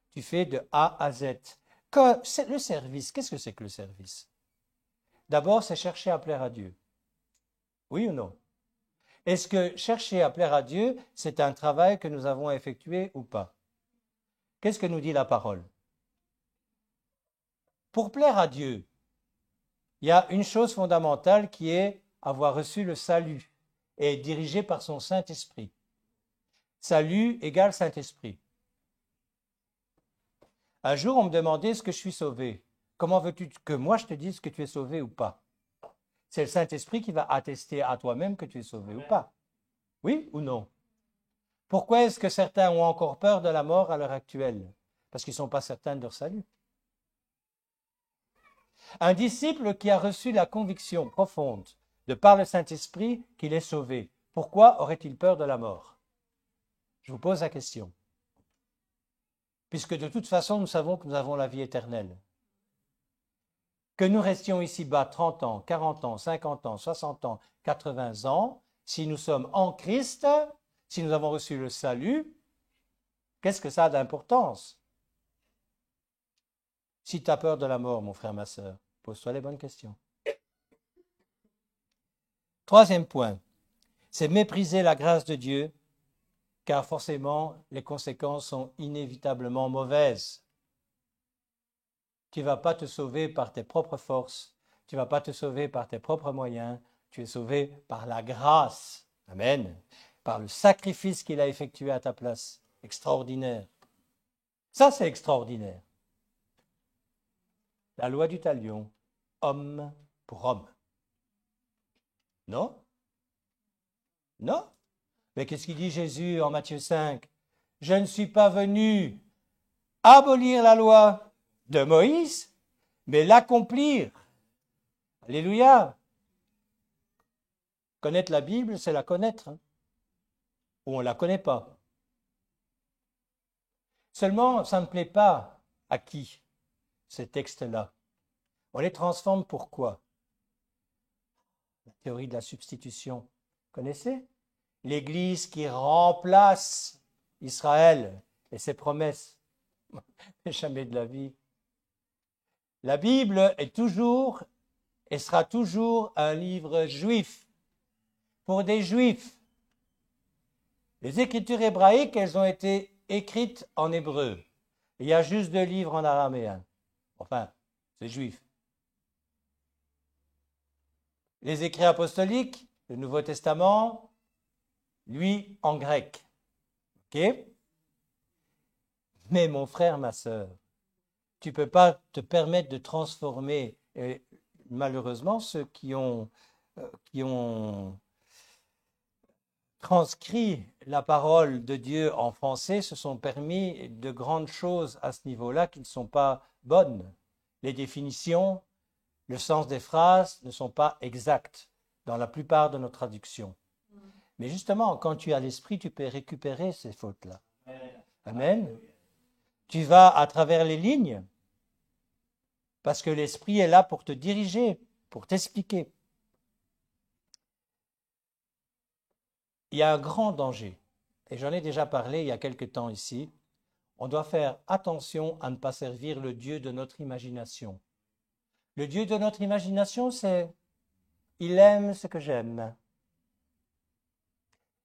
Tu fais de A à Z. Le service, qu'est-ce que c'est que le service? D'abord, c'est chercher à plaire à Dieu. Oui ou non? Est-ce que chercher à plaire à Dieu, c'est un travail que nous avons effectué ou pas? Qu'est-ce que nous dit la parole? Pour plaire à Dieu, il y a une chose fondamentale qui est avoir reçu le salut et être dirigé par son Saint-Esprit. Salut égale Saint-Esprit. Un jour, on me demandait est-ce que je suis sauvé. Comment veux-tu que moi je te dise que tu es sauvé ou pas? C'est le Saint-Esprit qui va attester à toi-même que tu es sauvé ou pas. Oui ou non? Pourquoi est-ce que certains ont encore peur de la mort à l'heure actuelle? Parce qu'ils ne sont pas certains de leur salut. Un disciple qui a reçu la conviction profonde de par le Saint-Esprit qu'il est sauvé, pourquoi aurait-il peur de la mort? Je vous pose la question. Puisque de toute façon, nous savons que nous avons la vie éternelle. Que nous restions ici-bas 30 ans, 40 ans, 50 ans, 60 ans, 80 ans, si nous sommes en Christ, si nous avons reçu le salut, qu'est-ce que ça a d'importance? Si tu as peur de la mort, mon frère, ma sœur, pose-toi les bonnes questions. Troisième point, c'est mépriser la grâce de Dieu, car forcément, les conséquences sont inévitablement mauvaises. Tu ne vas pas te sauver par tes propres forces, tu ne vas pas te sauver par tes propres moyens, tu es sauvé par la grâce, amen, par le sacrifice qu'il a effectué à ta place. Extraordinaire. Ça, c'est extraordinaire. la loi du talion, homme pour homme. Non? Non? Mais qu'est-ce qu'il dit Jésus en Matthieu 5? Je ne suis pas venu abolir la loi de Moïse, mais l'accomplir. Alléluia. Connaître la Bible, c'est la connaître. Hein? Ou on ne la connaît pas. Seulement, ça ne plaît pas à qui, ces textes-là. On les transforme pourquoi? La théorie de la substitution. Connaissez? L'Église qui remplace Israël et ses promesses. Jamais de la vie. La Bible est toujours et sera toujours un livre juif, pour des juifs. Les écritures hébraïques, elles ont été écrites en hébreu. Il y a juste 2 livres en araméen. Enfin, c'est juif. Les écrits apostoliques, le Nouveau Testament, lui, en grec. OK? Mais mon frère, ma sœur, tu ne peux pas te permettre de transformer. Et malheureusement, ceux qui ont transcrit la parole de Dieu en français se sont permis de grandes choses à ce niveau-là qui ne sont pas bonnes. Les définitions, le sens des phrases ne sont pas exacts dans la plupart de nos traductions. Mais justement, quand tu as l'esprit, tu peux récupérer ces fautes-là. Amen. Tu vas à travers les lignes parce que l'esprit est là pour te diriger, pour t'expliquer. Il y a un grand danger, et j'en ai déjà parlé il y a quelque temps ici. On doit faire attention à ne pas servir le Dieu de notre imagination. Le Dieu de notre imagination, c'est « il aime ce que j'aime ».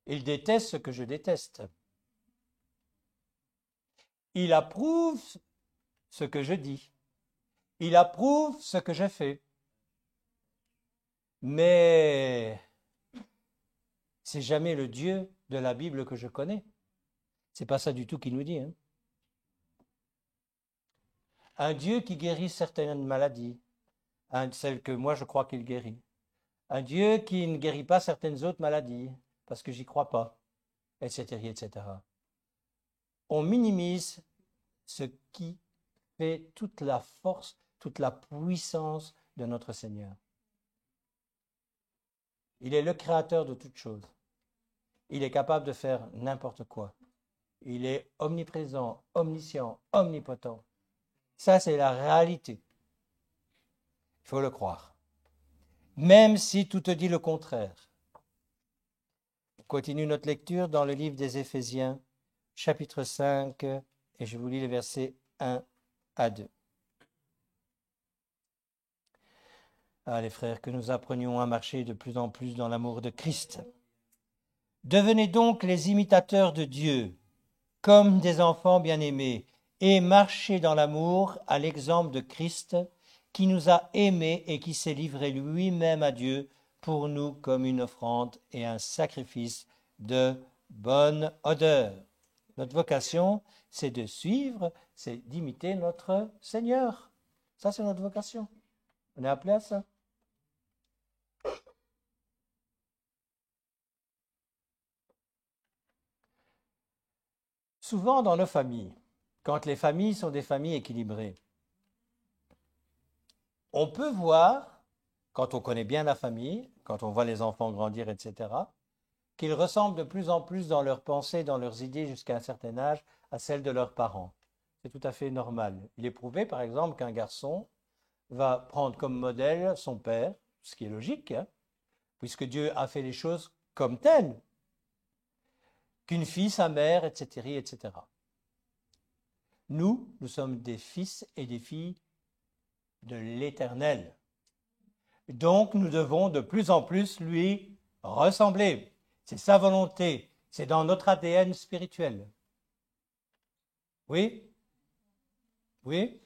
Il déteste ce que je déteste. Il approuve ce que je dis. Il approuve ce que je fais. Mais c'est jamais le Dieu de la Bible que je connais. C'est pas ça du tout qu'il nous dit. Hein. Un Dieu qui guérit certaines maladies, celles que moi je crois qu'il guérit. Un Dieu qui ne guérit pas certaines autres maladies, parce que j'y crois pas, etc., etc. On minimise ce qui fait toute la force, toute la puissance de notre Seigneur. Il est le créateur de toutes choses. Il est capable de faire n'importe quoi. Il est omniprésent, omniscient, omnipotent. Ça, c'est la réalité. Il faut le croire. Même si tout te dit le contraire. On continue notre lecture dans le livre des Éphésiens, chapitre 5, et je vous lis les versets 1 à 2. Ah, les frères, que nous apprenions à marcher de plus en plus dans l'amour de Christ. Devenez donc les imitateurs de Dieu, comme des enfants bien-aimés, et marchez dans l'amour à l'exemple de Christ, qui nous a aimés et qui s'est livré lui-même à Dieu pour nous comme une offrande et un sacrifice de bonne odeur. Notre vocation, c'est de suivre, c'est d'imiter notre Seigneur. Ça, c'est notre vocation. On est appelé à ça. Souvent dans nos familles, quand les familles sont des familles équilibrées, on peut voir, quand on connaît bien la famille, quand on voit les enfants grandir, etc., qu'ils ressemblent de plus en plus dans leurs pensées, dans leurs idées jusqu'à un certain âge à celles de leurs parents. C'est tout à fait normal. Il est prouvé, par exemple, qu'un garçon va prendre comme modèle son père, ce qui est logique, hein, puisque Dieu a fait les choses comme telles, qu'une fille, sa mère, etc., etc. Nous sommes des fils et des filles de l'Éternel. Donc, nous devons de plus en plus lui ressembler. C'est sa volonté. C'est dans notre ADN spirituel. Oui? Oui?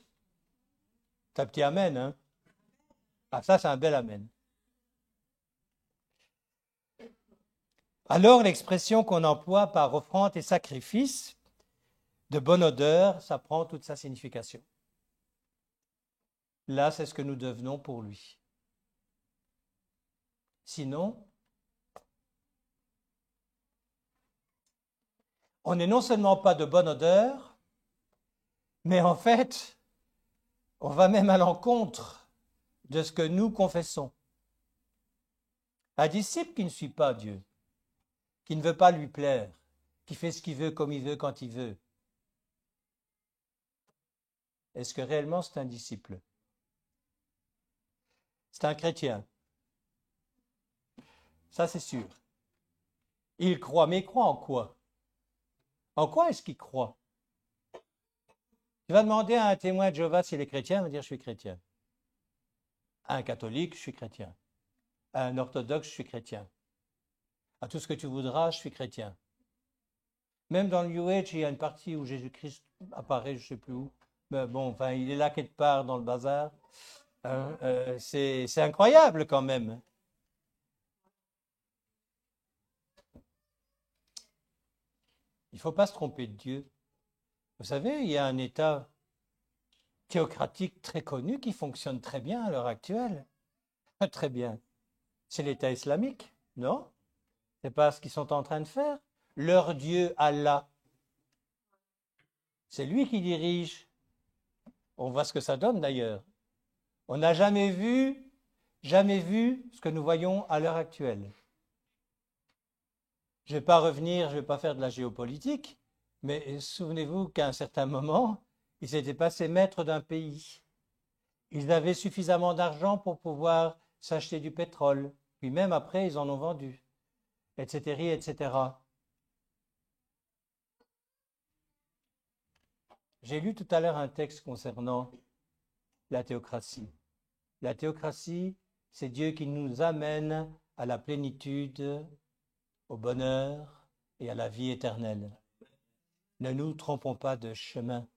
C'est un petit amen, hein? Ah, ça, c'est un bel amen. Alors, l'expression qu'on emploie par offrande et sacrifice de bonne odeur, ça prend toute sa signification. là, c'est ce que nous devenons pour lui. Sinon, on n'est non seulement pas de bonne odeur, mais en fait, on va même à l'encontre de ce que nous confessons. Un disciple qui ne suit pas Dieu, qui ne veut pas lui plaire, qui fait ce qu'il veut, comme il veut, quand il veut, est-ce que réellement c'est un disciple? C'est un chrétien. Ça, c'est sûr. Il croit, mais il croit en quoi? En quoi est-ce qu'il croit? Tu vas demander à un témoin de Jéhovah s'il est chrétien, il va dire « je suis chrétien ». À un catholique, je suis chrétien. À un orthodoxe, je suis chrétien. À tout ce que tu voudras, je suis chrétien. Même dans le New Age, il y a une partie où Jésus-Christ apparaît, je ne sais plus où. Mais bon, enfin, il est là quelque part dans le bazar. C'est incroyable quand même. Il ne faut pas se tromper de Dieu. Vous savez, il y a un État théocratique très connu qui fonctionne très bien à l'heure actuelle. Très bien. C'est l'État islamique, non? C'est pas ce qu'ils sont en train de faire. Leur Dieu, Allah, c'est lui qui dirige. On voit ce que ça donne d'ailleurs. On n'a jamais vu ce que nous voyons à l'heure actuelle. Je ne vais pas revenir, je ne vais pas faire de la géopolitique, mais souvenez-vous qu'à un certain moment, ils étaient passés maîtres d'un pays. Ils avaient suffisamment d'argent pour pouvoir s'acheter du pétrole. Puis même après, ils en ont vendu, etc., etc. J'ai lu tout à l'heure un texte concernant la théocratie. La théocratie, c'est Dieu qui nous amène à la plénitude, au bonheur et à la vie éternelle. Ne nous trompons pas de chemin.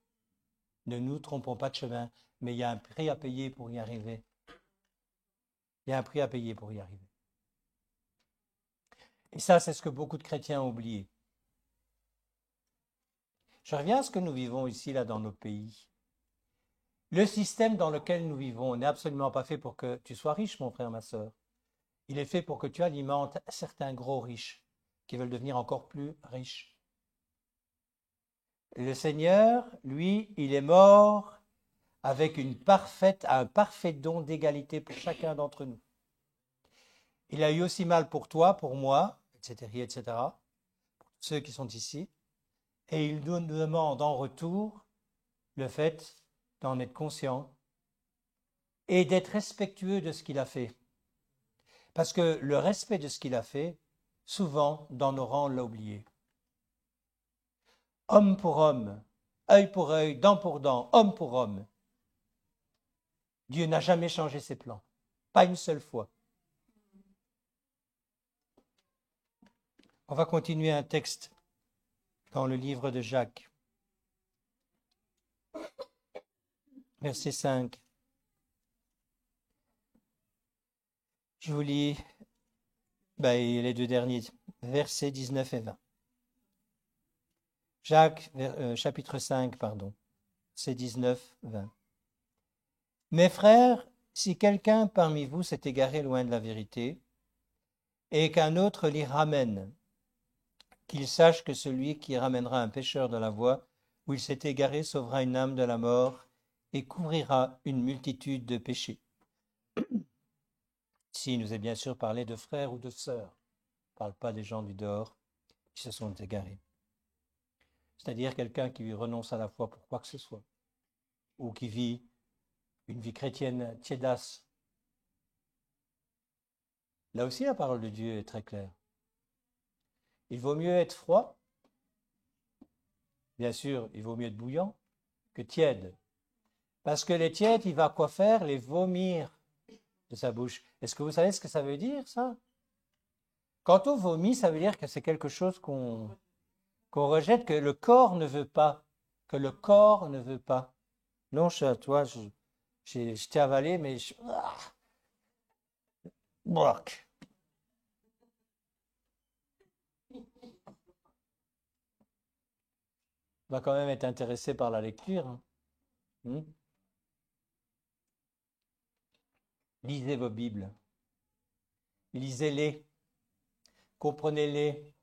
Ne nous trompons pas de chemin, mais il y a un prix à payer pour y arriver. Il y a un prix à payer pour y arriver. Et ça, c'est ce que beaucoup de chrétiens ont oublié. Je reviens à ce que nous vivons ici, là, dans nos pays. Le système dans lequel nous vivons n'est absolument pas fait pour que tu sois riche, mon frère, ma sœur. Il est fait pour que tu alimentes certains gros riches qui veulent devenir encore plus riches. Le Seigneur, lui, il est mort avec un parfait don d'égalité pour chacun d'entre nous. Il a eu aussi mal pour toi, pour moi, etc., etc., pour ceux qui sont ici. Et il nous demande en retour le fait d'en être conscient et d'être respectueux de ce qu'il a fait. Parce que le respect de ce qu'il a fait, souvent, dans nos rangs, on l'a oublié. Homme pour homme, œil pour œil, dent pour dent, homme pour homme. Dieu n'a jamais changé ses plans, pas une seule fois. On va continuer un texte dans le livre de Jacques. Verset 5. Je vous lis les deux derniers, versets 19 et 20. Jacques, chapitre 5, versets 19, 20. Mes frères, si quelqu'un parmi vous s'est égaré loin de la vérité, et qu'un autre l'y ramène, qu'il sache que celui qui ramènera un pécheur de la voie où il s'est égaré sauvera une âme de la mort et couvrira une multitude de péchés. Ici, il nous est bien sûr parlé de frères ou de sœurs. On ne parle pas des gens du dehors qui se sont égarés. C'est-à-dire quelqu'un qui renonce à la foi pour quoi que ce soit, ou qui vit une vie chrétienne tiédasse. Là aussi, la parole de Dieu est très claire. Il vaut mieux être froid, bien sûr, il vaut mieux être bouillant, que tiède. Parce que les tièdes, il va quoi faire? Les vomir de sa bouche. Est-ce que vous savez ce que ça veut dire, ça? Quand on vomit, ça veut dire que c'est quelque chose qu'on rejette, que le corps ne veut pas. Que le corps ne veut pas. Non, toi, je t'ai avalé, mais Bloc. On va quand même être intéressé par la lecture. Lisez vos Bibles. Lisez-les. Comprenez-les.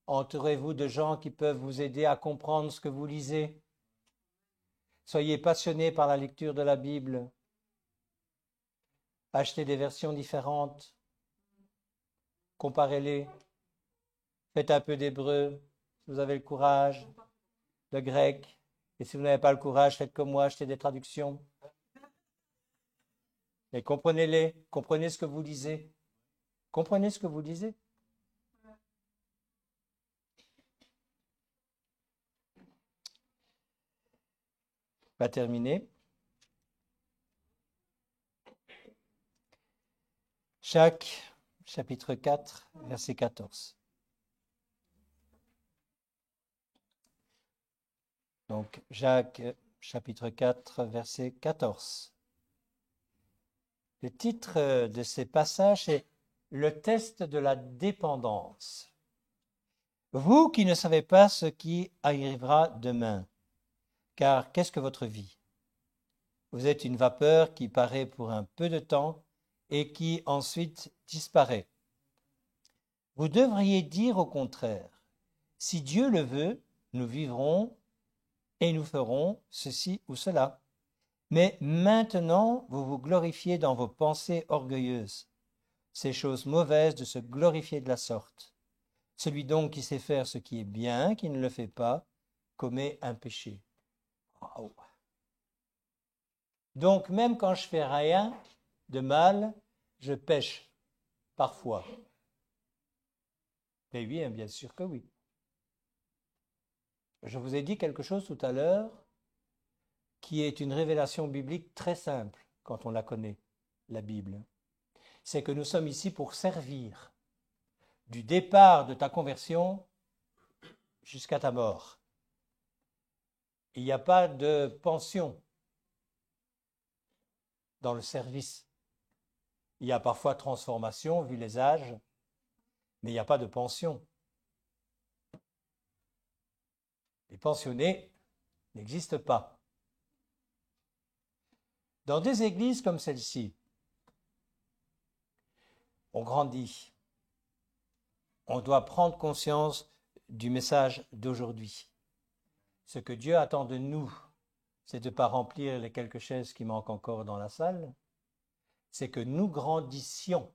Entourez-vous de gens qui peuvent vous aider à comprendre ce que vous lisez. Soyez passionnés par la lecture de la Bible. Achetez des versions différentes. Comparez-les. Faites un peu d'hébreu, si vous avez le courage, de grec. Et si vous n'avez pas le courage, faites comme moi, achetez des traductions. Et comprenez-les. Comprenez ce que vous lisez. Comprenez ce que vous lisez. On va terminer. Jacques, chapitre 4, verset 14. Donc, Jacques, chapitre 4, verset 14. Le titre de ces passages est « Le test de la dépendance ». Vous qui ne savez pas ce qui arrivera demain, car qu'est-ce que votre vie? Vous êtes une vapeur qui paraît pour un peu de temps et qui ensuite disparaît. Vous devriez dire au contraire, si Dieu le veut, nous vivrons et nous ferons ceci ou cela. Mais maintenant, vous vous glorifiez dans vos pensées orgueilleuses. C'est chose mauvaise de se glorifier de la sorte. Celui donc qui sait faire ce qui est bien, qui ne le fait pas, commet un péché. Wow. Donc, même quand je fais rien de mal, je pêche, parfois. Mais oui, bien sûr que oui. Je vous ai dit quelque chose tout à l'heure qui est une révélation biblique très simple quand on la connaît, la Bible. C'est que nous sommes ici pour servir du départ de ta conversion jusqu'à ta mort. Il n'y a pas de pension dans le service. Il y a parfois transformation, vu les âges, mais il n'y a pas de pension. Les pensionnés n'existent pas. Dans des églises comme celle-ci, on grandit. On doit prendre conscience du message d'aujourd'hui. Ce que Dieu attend de nous, c'est de ne pas remplir les quelques chaises qui manquent encore dans la salle, c'est que nous grandissions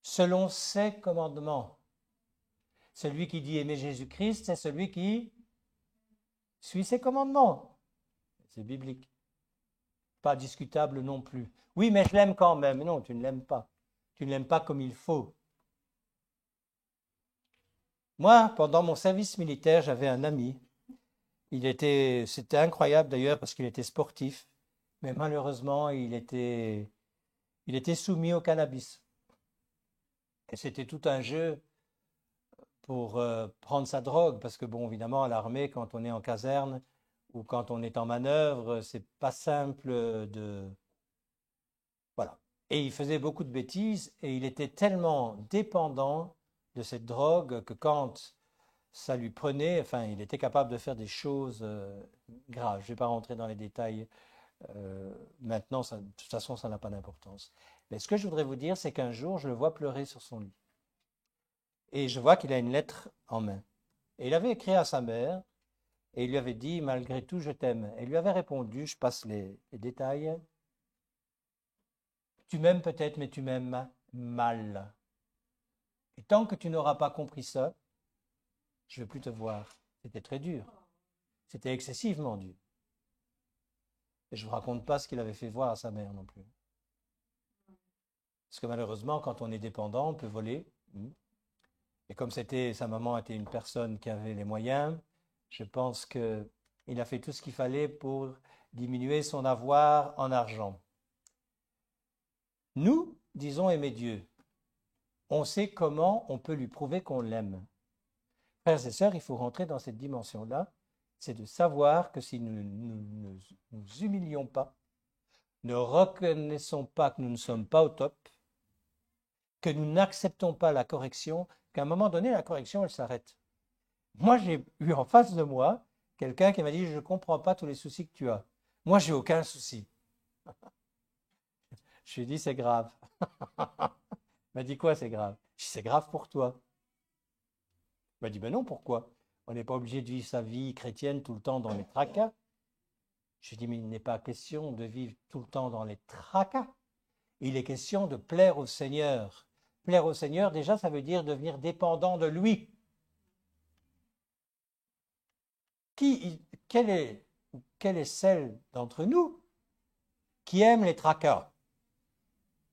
selon ses commandements. Celui qui dit aimer Jésus-Christ, c'est celui qui suit ses commandements. C'est biblique. Pas discutable non plus. Oui, mais je l'aime quand même. Non, tu ne l'aimes pas. Tu ne l'aimes pas comme il faut. Moi, pendant mon service militaire, j'avais un ami. C'était incroyable d'ailleurs parce qu'il était sportif, mais malheureusement, il était soumis au cannabis. Et c'était tout un jeu pour prendre sa drogue, parce que bon, évidemment, à l'armée, quand on est en caserne ou quand on est en manœuvre, c'est pas simple de... Voilà. Et il faisait beaucoup de bêtises et il était tellement dépendant de cette drogue que quand ça lui prenait, enfin, il était capable de faire des choses graves. Je ne vais pas rentrer dans les détails maintenant, de toute façon, ça n'a pas d'importance. Mais ce que je voudrais vous dire, c'est qu'un jour, je le vois pleurer sur son lit. Et je vois qu'il a une lettre en main. Et il avait écrit à sa mère, et il lui avait dit, malgré tout, je t'aime. Et il lui avait répondu, je passe les détails, tu m'aimes peut-être, mais tu m'aimes mal. Et tant que tu n'auras pas compris ça, je ne veux plus te voir. C'était très dur. C'était excessivement dur. Et je ne vous raconte pas ce qu'il avait fait voir à sa mère non plus. Parce que malheureusement, quand on est dépendant, on peut voler. Et comme sa maman était une personne qui avait les moyens, je pense qu'il a fait tout ce qu'il fallait pour diminuer son avoir en argent. Nous, disons aimer Dieu. On sait comment on peut lui prouver qu'on l'aime. Frères et sœurs, il faut rentrer dans cette dimension-là, c'est de savoir que si nous ne nous humilions pas, ne reconnaissons pas que nous ne sommes pas au top, que nous n'acceptons pas la correction, qu'à un moment donné, la correction, elle s'arrête. Moi, j'ai eu en face de moi quelqu'un qui m'a dit « Je ne comprends pas tous les soucis que tu as. » Moi, je n'ai aucun souci. Je lui ai dit, c'est grave. Il m'a dit, quoi, c'est grave? Je lui ai dit, c'est grave pour toi. Il m'a dit, ben non, pourquoi? On n'est pas obligé de vivre sa vie chrétienne tout le temps dans les tracas. Je lui ai dit, mais il n'est pas question de vivre tout le temps dans les tracas. Il est question de plaire au Seigneur. Plaire au Seigneur, déjà, ça veut dire devenir dépendant de lui. Quelle est celle d'entre nous qui aime les tracas?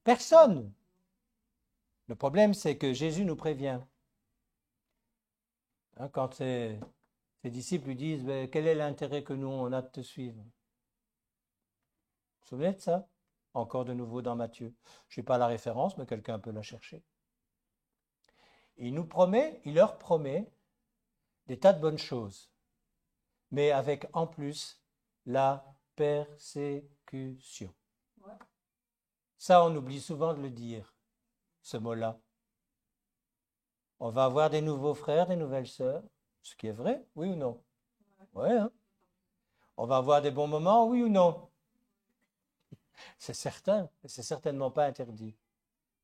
Personne. Le problème, c'est que Jésus nous prévient. Hein, quand ses disciples lui disent, ben, quel est l'intérêt que nous, on a de te suivre? Vous vous souvenez de ça? Encore de nouveau dans Matthieu. Je n'ai pas la référence, mais quelqu'un peut la chercher. Il leur promet des tas de bonnes choses, mais avec en plus la persécution. Ouais. Ça, on oublie souvent de le dire, ce mot-là. On va avoir des nouveaux frères, des nouvelles sœurs, ce qui est vrai, oui ou non? Ouais, hein? On va avoir des bons moments, oui ou non? C'est certain, et c'est certainement pas interdit.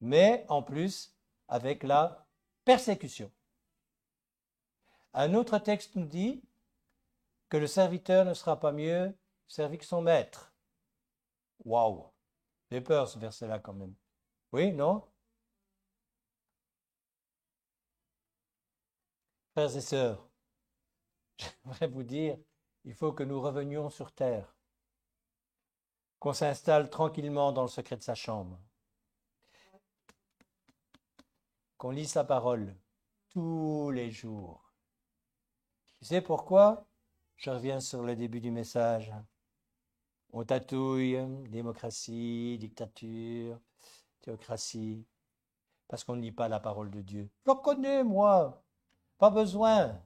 Mais en plus, avec la persécution. Un autre texte nous dit que le serviteur ne sera pas mieux servi que son maître. Waouh! J'ai peur ce verset-là quand même. Oui, non? Frères et sœurs, j'aimerais vous dire, il faut que nous revenions sur terre. Qu'on s'installe tranquillement dans le secret de sa chambre, qu'on lit sa parole tous les jours. Tu sais pourquoi? Je reviens sur le début du message. On tatouille démocratie, dictature, théocratie, parce qu'on ne lit pas la parole de Dieu. Je le connais, moi, pas besoin.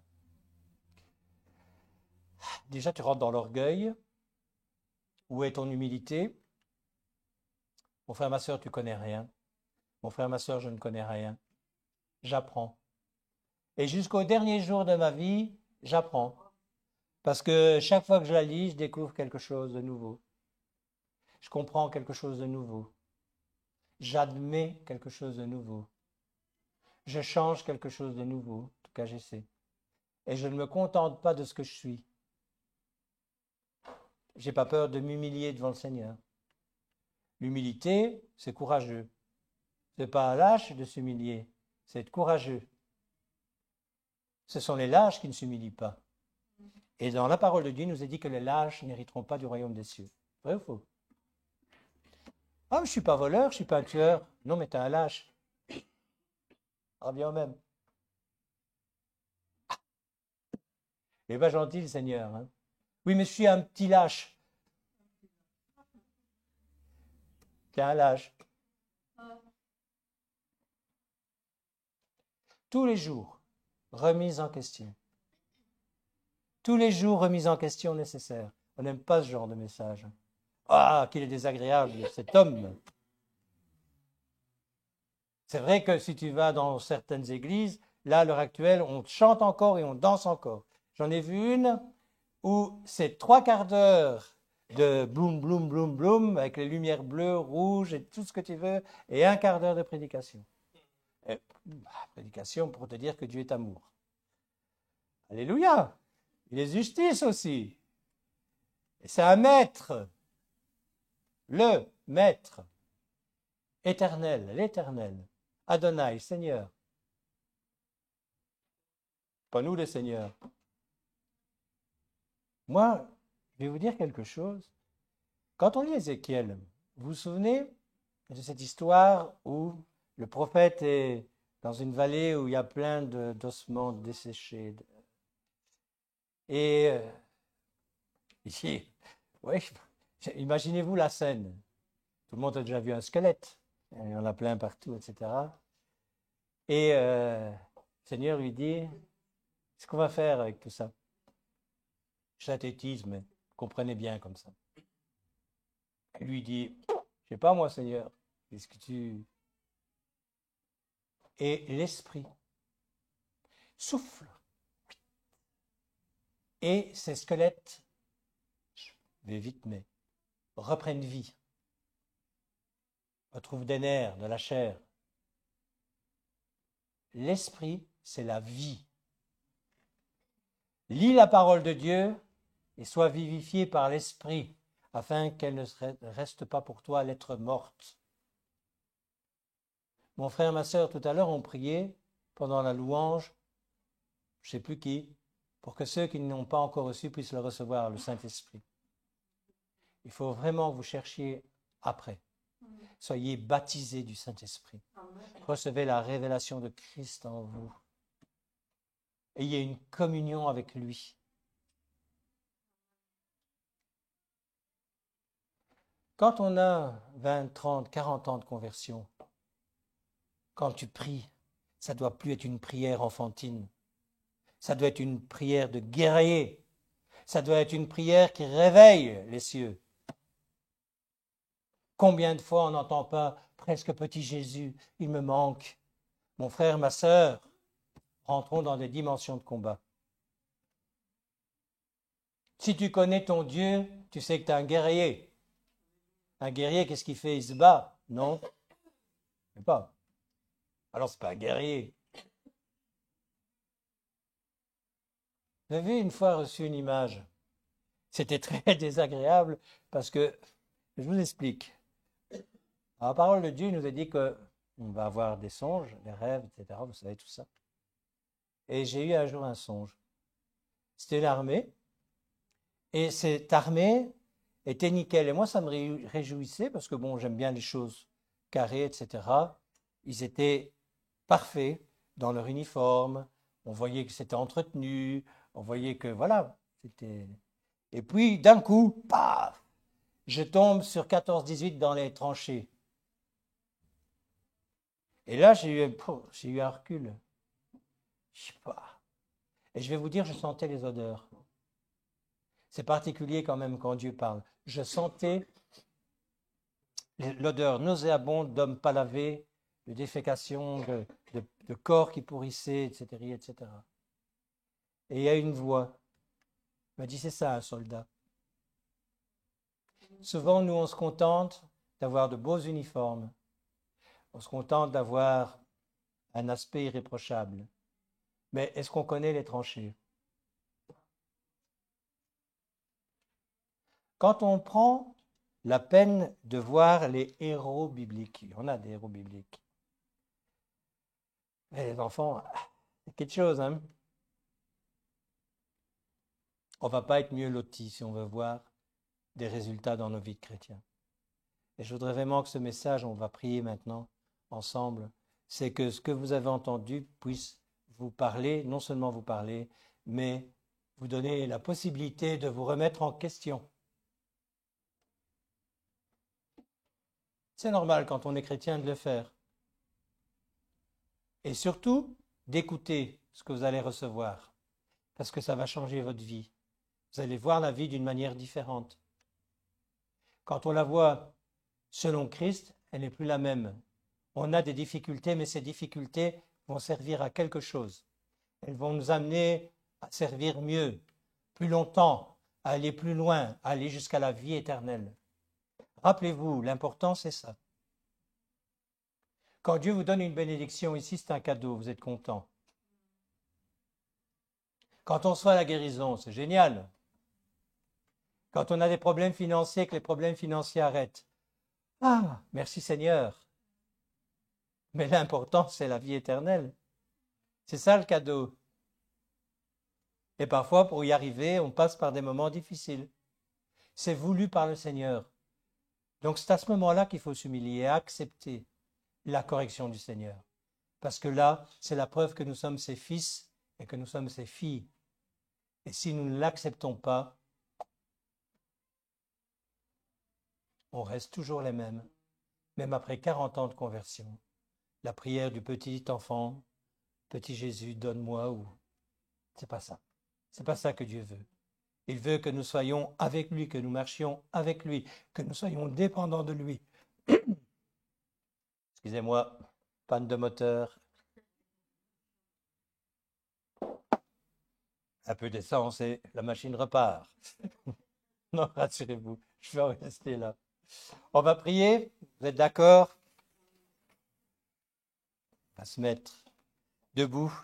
Déjà, tu rentres dans l'orgueil. Où est ton humilité? Mon frère, ma soeur, tu connais rien. Mon frère, ma soeur, je ne connais rien. J'apprends. Et jusqu'au dernier jour de ma vie, j'apprends. Parce que chaque fois que je la lis, je découvre quelque chose de nouveau. Je comprends quelque chose de nouveau. J'admets quelque chose de nouveau. Je change quelque chose de nouveau. En tout cas, j'essaie. Et je ne me contente pas de ce que je suis. Je n'ai pas peur de m'humilier devant le Seigneur. L'humilité, c'est courageux. Ce n'est pas lâche de s'humilier, c'est être courageux. Ce sont les lâches qui ne s'humilient pas. Et dans la parole de Dieu, il nous est dit que les lâches n'hériteront pas du royaume des cieux. Vrai ou faux? Ah, mais je ne suis pas voleur, je ne suis pas un tueur. Non, mais tu es un lâche. Reviens au même. Il n'est pas gentil, le Seigneur. Hein? Oui, mais je suis un petit lâche. Tu es un lâche. Tous les jours, remise en question. Tous les jours, remise en question nécessaire. On n'aime pas ce genre de message. Ah, qu'il est désagréable, cet homme. C'est vrai que si tu vas dans certaines églises, là, à l'heure actuelle, on chante encore et on danse encore. J'en ai vu une où c'est 3/4 d'heure de bloum, bloum, bloum, bloum, avec les lumières bleues, rouges et tout ce que tu veux, et 1/4 d'heure de prédication. Et, prédication pour te dire que Dieu est amour. Alléluia! Il est justice aussi. Et c'est un maître. Le maître. Éternel, l'éternel. Adonai, Seigneur. Pas nous les seigneurs. Moi, je vais vous dire quelque chose. Quand on lit Ézéchiel, vous vous souvenez de cette histoire où le prophète est dans une vallée où il y a plein d'ossements desséchés. Et ici, oui, imaginez-vous la scène. Tout le monde a déjà vu un squelette. Il y en a plein partout, etc. Et le Seigneur lui dit, qu'est-ce qu'on va faire avec tout ça? Synthétisme, comprenez bien comme ça. Il lui dit, je ne sais pas moi, Seigneur, qu'est-ce que tu... Et l'esprit souffle. Et ces squelettes, je vais vite, mais reprennent vie. retrouve des nerfs, de la chair. L'esprit, c'est la vie. Lis la parole de Dieu et sois vivifié par l'esprit, afin qu'elle ne reste pas pour toi lettre morte. Mon frère, ma sœur, tout à l'heure, ont prié pendant la louange, je ne sais plus qui, pour que ceux qui n'ont pas encore reçu puissent le recevoir, le Saint-Esprit. Il faut vraiment que vous cherchiez après. Soyez baptisés du Saint-Esprit. Recevez la révélation de Christ en vous. Ayez une communion avec lui. Quand on a 20, 30, 40 ans de conversion, quand tu pries, ça ne doit plus être une prière enfantine. Ça doit être une prière de guerrier. Ça doit être une prière qui réveille les cieux. Combien de fois on n'entend pas « Presque petit Jésus, il me manque ». Mon frère, ma sœur, rentrons dans des dimensions de combat. Si tu connais ton Dieu, tu sais que tu es un guerrier. Un guerrier, qu'est-ce qu'il fait? Il se bat? Non? Il ne pas. Alors, ce n'est pas un guerrier. J'avais une fois reçu une image. C'était très désagréable parce que, je vous explique. La parole de Dieu nous a dit qu'on va avoir des songes, des rêves, etc. Vous savez tout ça. Et j'ai eu un jour un songe. C'était l'armée. Et cette armée était nickel. Et moi, ça me réjouissait parce que, bon, j'aime bien les choses carrées, etc. Ils étaient parfaits dans leur uniforme. On voyait que c'était entretenu. On voyait que, voilà, c'était... Et puis, d'un coup, paf, je tombe sur 14-18 dans les tranchées. Et là, j'ai eu un recul. Je sais pas. Et je vais vous dire, je sentais les odeurs. C'est particulier quand même quand Dieu parle. Je sentais l'odeur nauséabonde d'hommes pas lavés, de défécation, de corps qui pourrissaient, etc., etc. Et il y a une voix. Il m'a dit, c'est ça un soldat. Souvent, nous, on se contente d'avoir de beaux uniformes. On se contente d'avoir un aspect irréprochable. Mais est-ce qu'on connaît les tranchées? Quand on prend la peine de voir les héros bibliques, il y en a des héros bibliques. Mais les enfants, c'est quelque chose, hein? On ne va pas être mieux lotis si on veut voir des résultats dans nos vies de chrétiens. Et je voudrais vraiment que ce message, on va prier maintenant ensemble, c'est que ce que vous avez entendu puisse vous parler, non seulement vous parler, mais vous donner la possibilité de vous remettre en question. C'est normal quand on est chrétien de le faire. Et surtout, d'écouter ce que vous allez recevoir, parce que ça va changer votre vie. Vous allez voir la vie d'une manière différente. Quand on la voit selon Christ, elle n'est plus la même. On a des difficultés, mais ces difficultés vont servir à quelque chose. Elles vont nous amener à servir mieux, plus longtemps, à aller plus loin, à aller jusqu'à la vie éternelle. Rappelez-vous, l'important c'est ça. Quand Dieu vous donne une bénédiction ici, c'est un cadeau, vous êtes content. Quand on reçoit la guérison, c'est génial. Quand on a des problèmes financiers, que les problèmes financiers arrêtent. Ah, merci Seigneur. Mais l'important, c'est la vie éternelle. C'est ça le cadeau. Et parfois, pour y arriver, on passe par des moments difficiles. C'est voulu par le Seigneur. Donc c'est à ce moment-là qu'il faut s'humilier et accepter la correction du Seigneur. Parce que là, c'est la preuve que nous sommes ses fils et que nous sommes ses filles. Et si nous ne l'acceptons pas, on reste toujours les mêmes, même après 40 ans de conversion. La prière du petit enfant, petit Jésus, donne-moi, ou c'est pas ça. C'est pas ça que Dieu veut. Il veut que nous soyons avec lui, que nous marchions avec lui, que nous soyons dépendants de lui. Excusez-moi, panne de moteur. Un peu d'essence et la machine repart. Non, rassurez-vous, je vais en rester là. On va prier, vous êtes d'accord? On va se mettre debout.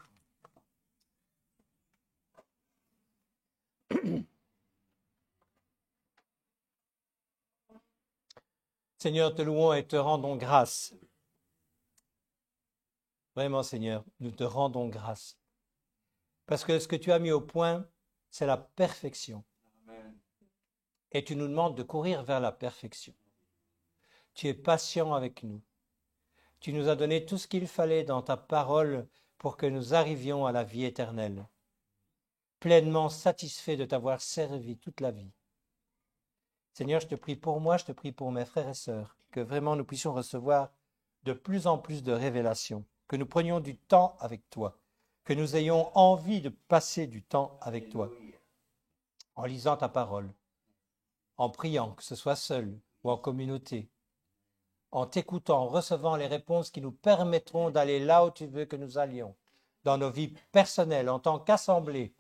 Seigneur, te louons et te rendons grâce. Vraiment, Seigneur, nous te rendons grâce. Parce que ce que tu as mis au point, c'est la perfection. Amen. Et tu nous demandes de courir vers la perfection. Tu es patient avec nous. Tu nous as donné tout ce qu'il fallait dans ta parole pour que nous arrivions à la vie éternelle. Pleinement satisfait de t'avoir servi toute la vie. Seigneur, je te prie pour moi, je te prie pour mes frères et sœurs, que vraiment nous puissions recevoir de plus en plus de révélations, que nous prenions du temps avec toi, que nous ayons envie de passer du temps avec toi, en lisant ta parole, en priant, que ce soit seul ou en communauté, en t'écoutant, en recevant les réponses qui nous permettront d'aller là où tu veux que nous allions, dans nos vies personnelles, en tant qu'assemblée.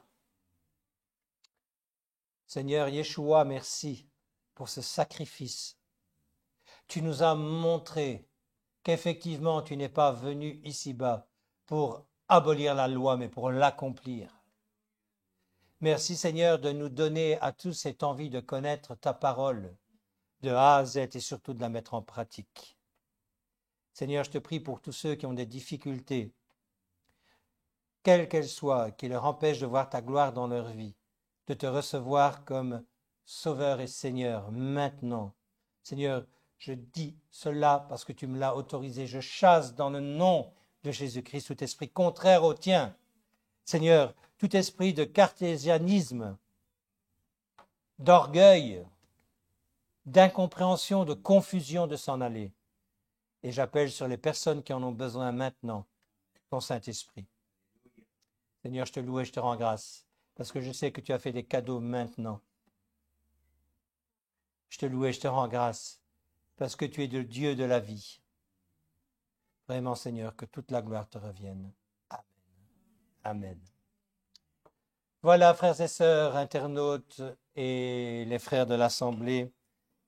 Seigneur Yeshua, merci pour ce sacrifice. Tu nous as montré qu'effectivement tu n'es pas venu ici-bas pour abolir la loi, mais pour l'accomplir. Merci Seigneur de nous donner à tous cette envie de connaître ta parole, de A à Z et surtout de la mettre en pratique. Seigneur, je te prie pour tous ceux qui ont des difficultés, quelles qu'elles soient, qui leur empêchent de voir ta gloire dans leur vie, de te recevoir comme Sauveur et Seigneur, maintenant. Seigneur, je dis cela parce que tu me l'as autorisé. Je chasse dans le nom de Jésus-Christ tout esprit contraire au tien. Seigneur, tout esprit de cartésianisme, d'orgueil, d'incompréhension, de confusion de s'en aller. Et j'appelle sur les personnes qui en ont besoin maintenant, ton Saint-Esprit. Seigneur, je te loue et je te rends grâce parce que je sais que tu as fait des cadeaux maintenant. Je te loue et je te rends grâce parce que tu es le Dieu de la vie. Vraiment, Seigneur, que toute la gloire te revienne. Amen. Amen. Voilà, frères et sœurs, internautes et les frères de l'Assemblée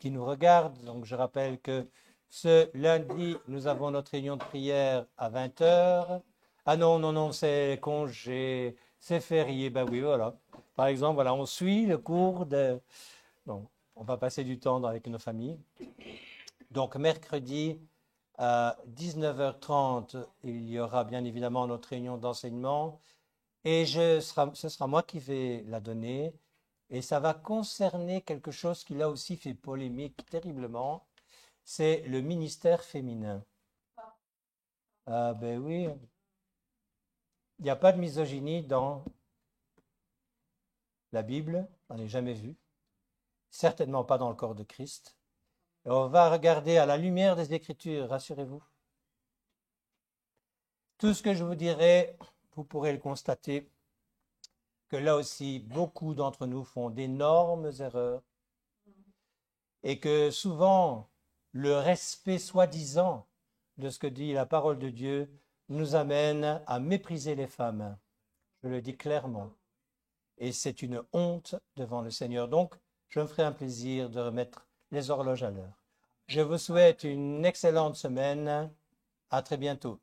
qui nous regardent. Donc, je rappelle que ce lundi, nous avons notre réunion de prière à 20h. Ah non, c'est congé, c'est férié. Ben oui, voilà. Par exemple, voilà, on suit le cours de... Bon. On va passer du temps avec nos familles. Donc, mercredi, à 19h30, il y aura bien évidemment notre réunion d'enseignement. Et ce sera moi qui vais la donner. Et ça va concerner quelque chose qui, là aussi, fait polémique terriblement. C'est le ministère féminin. Ah, ben oui. Il n'y a pas de misogynie dans la Bible. On n'en a jamais vu. Certainement pas dans le corps de Christ. Et on va regarder à la lumière des Écritures, rassurez-vous. Tout ce que je vous dirai, vous pourrez le constater, que là aussi, beaucoup d'entre nous font d'énormes erreurs et que souvent, le respect soi-disant de ce que dit la parole de Dieu nous amène à mépriser les femmes. Je le dis clairement. Et c'est une honte devant le Seigneur. Donc, je me ferai un plaisir de remettre les horloges à l'heure. Je vous souhaite une excellente semaine. À très bientôt.